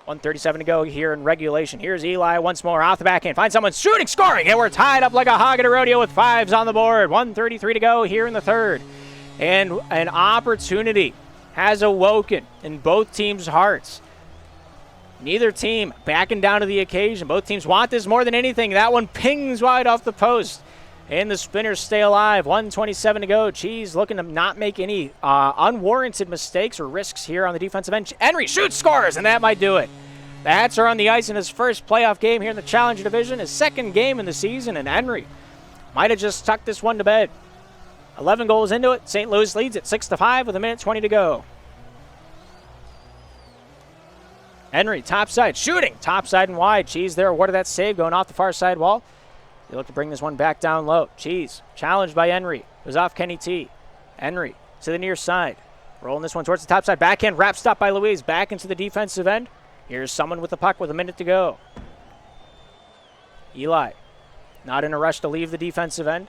1:37 to go here in regulation. Here's Eli once more off the backhand. Finds someone shooting, scoring, and we're tied up like a hog at a rodeo with 5s on the board. 1:33 to go here in the third. And an opportunity has awoken in both teams' hearts. Neither team backing down to the occasion. Both teams want this more than anything. That one pings wide off the post. And the Spinners stay alive. 1:27 to go. Cheese looking to not make any unwarranted mistakes or risks here on the defensive end. Henry shoots, scores, and that might do it. The Hats are on the ice in his first playoff game here in the Challenger Division, his second game in the season, and Henry might have just tucked this one to bed. 11 goals into it. St. Louis leads it 6-5 with 1:20 to go. Henry, top side, shooting, top side and wide. Cheese there awarded that save going off the far side wall. They look to bring this one back down low. Cheese, challenged by Henry. Goes off Kenny T. Henry to the near side. Rolling this one towards the top side. Backhand wrap stop by Louise. Back into the defensive end. Here's someone with the puck with 1 minute to go. Eli, not in a rush to leave the defensive end.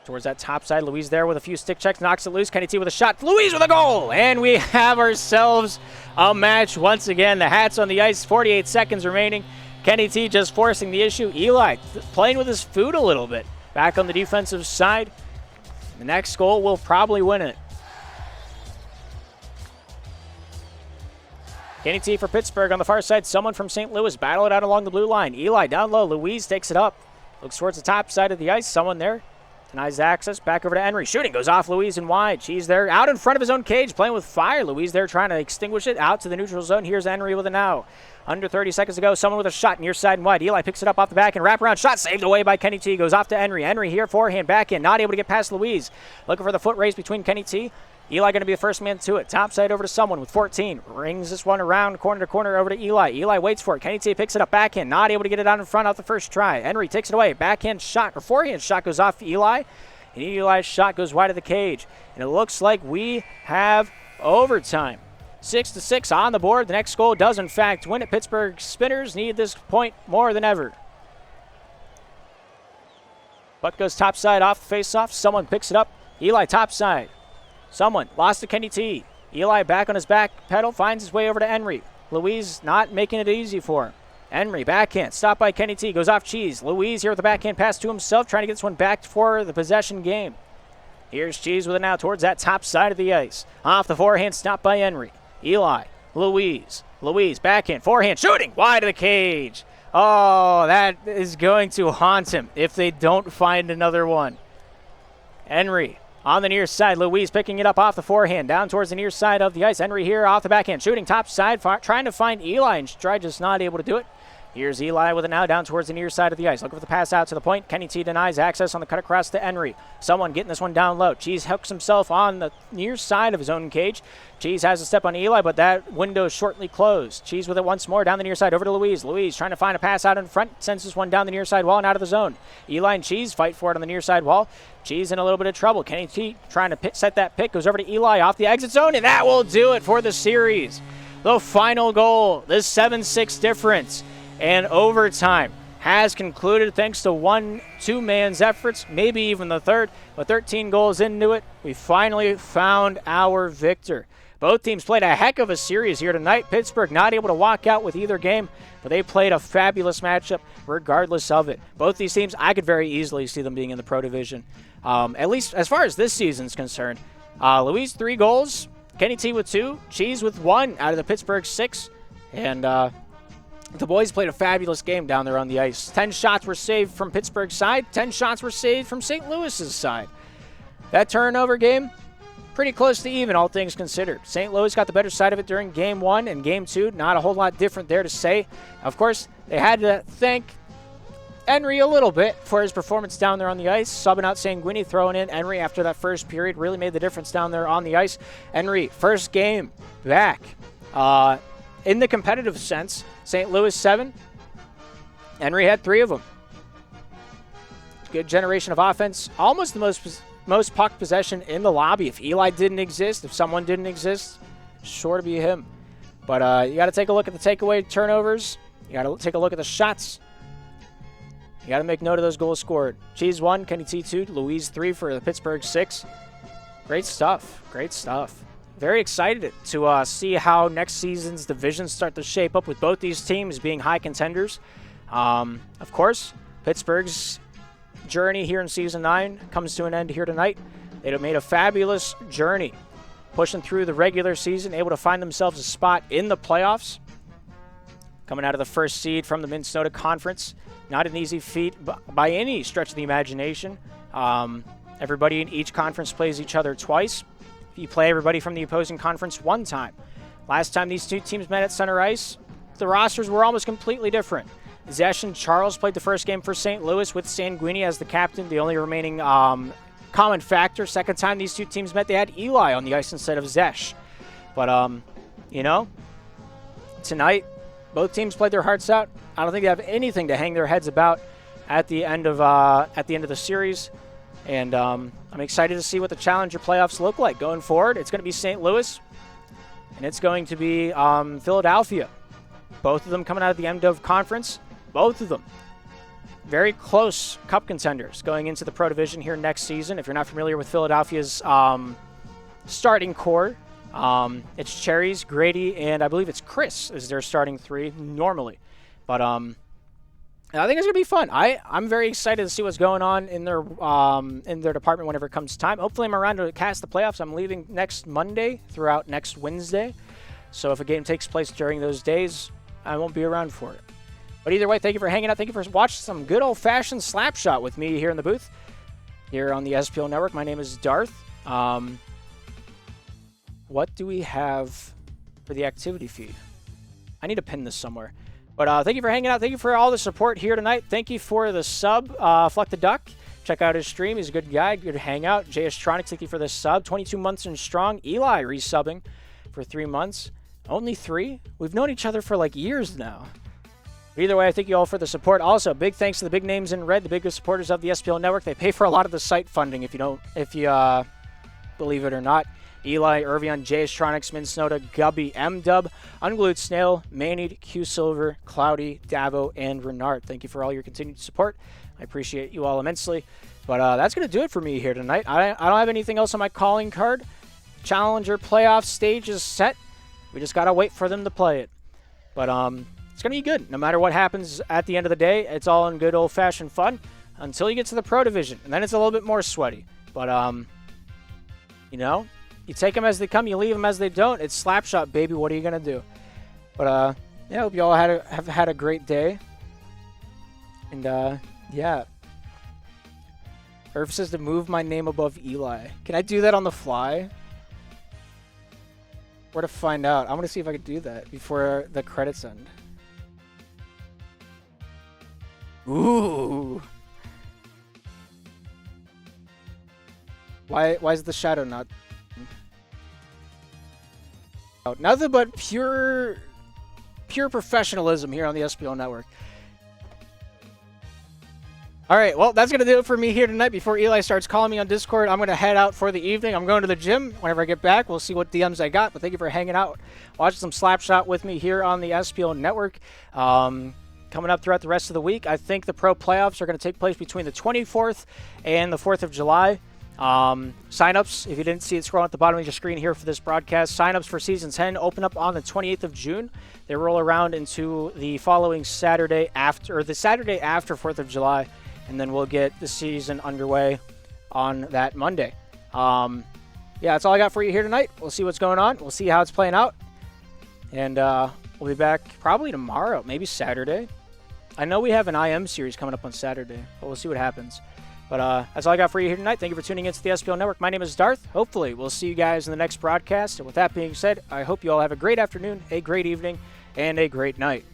Towards that top side, Louise there with a few stick checks, knocks it loose. Kenny T with a shot. Louise with a goal! And we have ourselves a match once again. The Hats on the ice, 48 seconds remaining. Kenny T just forcing the issue. Eli playing with his food a little bit. Back on the defensive side. The next goal will probably win it. Kenny T for Pittsburgh on the far side. Someone from St. Louis battle it out along the blue line. Eli down low. Louise takes it up. Looks towards the top side of the ice. Someone there. Denies access. Back over to Henry. Shooting. Goes off Louise and wide. She's there out in front of his own cage playing with fire. Louise there trying to extinguish it. Out to the neutral zone. Here's Henry with it now. Under 30 seconds to go. Someone with a shot near side and wide. Eli picks it up off the back and wraparound shot saved away by Kenny T. Goes off to Henry. Henry here forehand back in. Not able to get past Louise. Looking for the foot race between Kenny T. Eli going to be the first man to it. Top side over to someone with 14. Rings this one around corner to corner over to Eli. Eli waits for it. Kenny T picks it up backhand. Not able to get it out in front off the first try. Henry takes it away. Backhand shot or forehand shot goes off Eli. And Eli's shot goes wide of the cage. And it looks like we have overtime. 6-6 on the board. The next goal does, in fact, win it. Pittsburgh Spinners need this point more than ever. Puck goes top side off the face-off. Someone picks it up. Eli top side. Someone lost to Kenny T. Eli back on his back pedal. Finds his way over to Henry. Louise not making it easy for him. Henry, backhand, stopped by Kenny T. Goes off Cheese. Louise here with the backhand pass to himself, trying to get this one back for the possession game. Here's Cheese with it now towards that top side of the ice. Off the forehand, stopped by Henry. Eli, Louise. Louise, backhand, forehand, shooting, wide of the cage. Oh, that is going to haunt him if they don't find another one. Henry on the near side. Louise picking it up off the forehand, down towards the near side of the ice. Henry here off the backhand, shooting top side, trying to find Eli, and Stride just not able to do it. Here's Eli with it now down towards the near side of the ice. Looking for the pass out to the point. Kenny T denies access on the cut across to Henry. Someone getting this one down low. Cheese hooks himself on the near side of his own cage. Cheese has a step on Eli, but that window is shortly closed. Cheese with it once more down the near side over to Louise. Louise trying to find a pass out in front. Sends this one down the near side wall and out of the zone. Eli and Cheese fight for it on the near side wall. Cheese in a little bit of trouble. Kenny T trying to set that pick. Goes over to Eli off the exit zone, and that will do it for the series. The final goal, this 7-6 difference. And overtime has concluded thanks to one two-man's efforts, maybe even the third. With 13 goals into it, we finally found our victor. Both teams played a heck of a series here tonight. Pittsburgh not able to walk out with either game, but they played a fabulous matchup regardless of it. Both these teams, I could very easily see them being in the Pro Division, at least as far as this season's concerned. Louise, 3 goals. Kenny T with 2. Cheese with 1 out of the Pittsburgh 6. And the boys played a fabulous game down there on the ice. 10 shots were saved from Pittsburgh's side. 10 shots were saved from St. Louis's side. That turnover game, pretty close to even, all things considered. St. Louis got the better side of it during Game 1 and Game 2. Not a whole lot different there to say. Of course, they had to thank Henry a little bit for his performance down there on the ice. Subbing out Sanguini, throwing in Henry after that first period really made the difference down there on the ice. Henry, first game back. In the competitive sense, St. Louis 7, Henry had 3 of them. Good generation of offense. Almost the most puck possession in the lobby. If Eli didn't exist, if someone didn't exist, sure to be him. But you got to take a look at the takeaway turnovers. You got to take a look at the shots. You got to make note of those goals scored. Cheese 1, Kenny T 2, Louise 3 for the Pittsburgh 6. Great stuff. Great stuff. Very excited to see how next season's divisions start to shape up with both these teams being high contenders. Of course, Pittsburgh's journey here in Season 9 comes to an end here tonight. They made a fabulous journey, pushing through the regular season, able to find themselves a spot in the playoffs. Coming out of the first seed from the Minnesota Conference. Not an easy feat by any stretch of the imagination. Everybody in each conference plays each other twice. You play everybody from the opposing conference one time. Last time these two teams met at Center Ice, the rosters were almost completely different. Zesh and Charles played the first game for St. Louis with Sanguini as the captain, the only remaining common factor. Second time these two teams met, they had Eli on the ice instead of Zesh. But, you know, tonight, both teams played their hearts out. I don't think they have anything to hang their heads about at the end of the series. And I'm excited to see what the Challenger playoffs look like going forward. It's going to be St. Louis, and it's going to be Philadelphia. Both of them coming out of the MDove Conference. Both of them very close cup contenders going into the Pro Division here next season. If you're not familiar with Philadelphia's starting core, it's Cherries, Grady, and I believe it's Chris is their starting 3 normally. But I think it's going to be fun. I'm very excited to see what's going on in their department whenever it comes time. Hopefully I'm around to cast the playoffs. I'm leaving next Monday throughout next Wednesday. So if a game takes place during those days, I won't be around for it. But either way, thank you for hanging out. Thank you for watching some good old-fashioned Slapshot with me here in the booth, here on the SPL Network. My name is Darth. What do we have for the activity feed? I need to pin this somewhere. But thank you for hanging out. Thank you for all the support here tonight. Thank you for the sub, Fleck the Duck. Check out his stream. He's a good guy. Good to hang out. JS Tronics, thank you for the sub. 22 months and strong. Eli resubbing for 3 months. Only 3? We've known each other for like years now. But either way, I thank you all for the support. Also, big thanks to the big names in red, the biggest supporters of the SPL Network. They pay for a lot of the site funding, if you believe it or not. Eli, Irvion, J-Astronics, Minnesota, Gubby, M-Dub, Unglued Snail, Manid, Q-Silver, Cloudy, Davo, and Renard. Thank you for all your continued support. I appreciate you all immensely. But that's going to do it for me here tonight. I don't have anything else on my calling card. Challenger playoff stage is set. We just got to wait for them to play it. But it's going to be good. No matter what happens at the end of the day, it's all in good old-fashioned fun until you get to the Pro Division. And then it's a little bit more sweaty. But, you know, you take them as they come, you leave them as they don't. It's Slapshot, baby. What are you going to do? But, yeah, I hope you all have had a great day. And, yeah. Irv says to move my name above Eli. Can I do that on the fly? Where to find out? I'm going to see if I can do that before the credits end. Ooh. Why is the shadow not? Oh, nothing but pure professionalism here on the SPL network. All right, well, that's going to do it for me here tonight. Before Eli starts calling me on Discord, I'm going to head out for the evening. I'm going to the gym. Whenever I get back, we'll see what DMs I got. But thank you for hanging out, watching some Slapshot with me here on the SPL network. Coming up throughout the rest of the week, I think the pro playoffs are going to take place between the 24th and the 4th of July. Signups, if you didn't see it scrolling at the bottom of your screen here for this broadcast, signups for Season 10 open up on the 28th of June. They roll around into the following Saturday after, or the Saturday after 4th of July, and then we'll get the season underway on that Monday. Yeah, that's all I got for you here tonight. We'll see what's going on. We'll see how it's playing out. And we'll be back probably tomorrow, maybe Saturday. I know we have an IM series coming up on Saturday, but we'll see what happens. But that's all I got for you here tonight. Thank you for tuning in to the SPL Network. My name is Darth. Hopefully, we'll see you guys in the next broadcast. And with that being said, I hope you all have a great afternoon, a great evening, and a great night.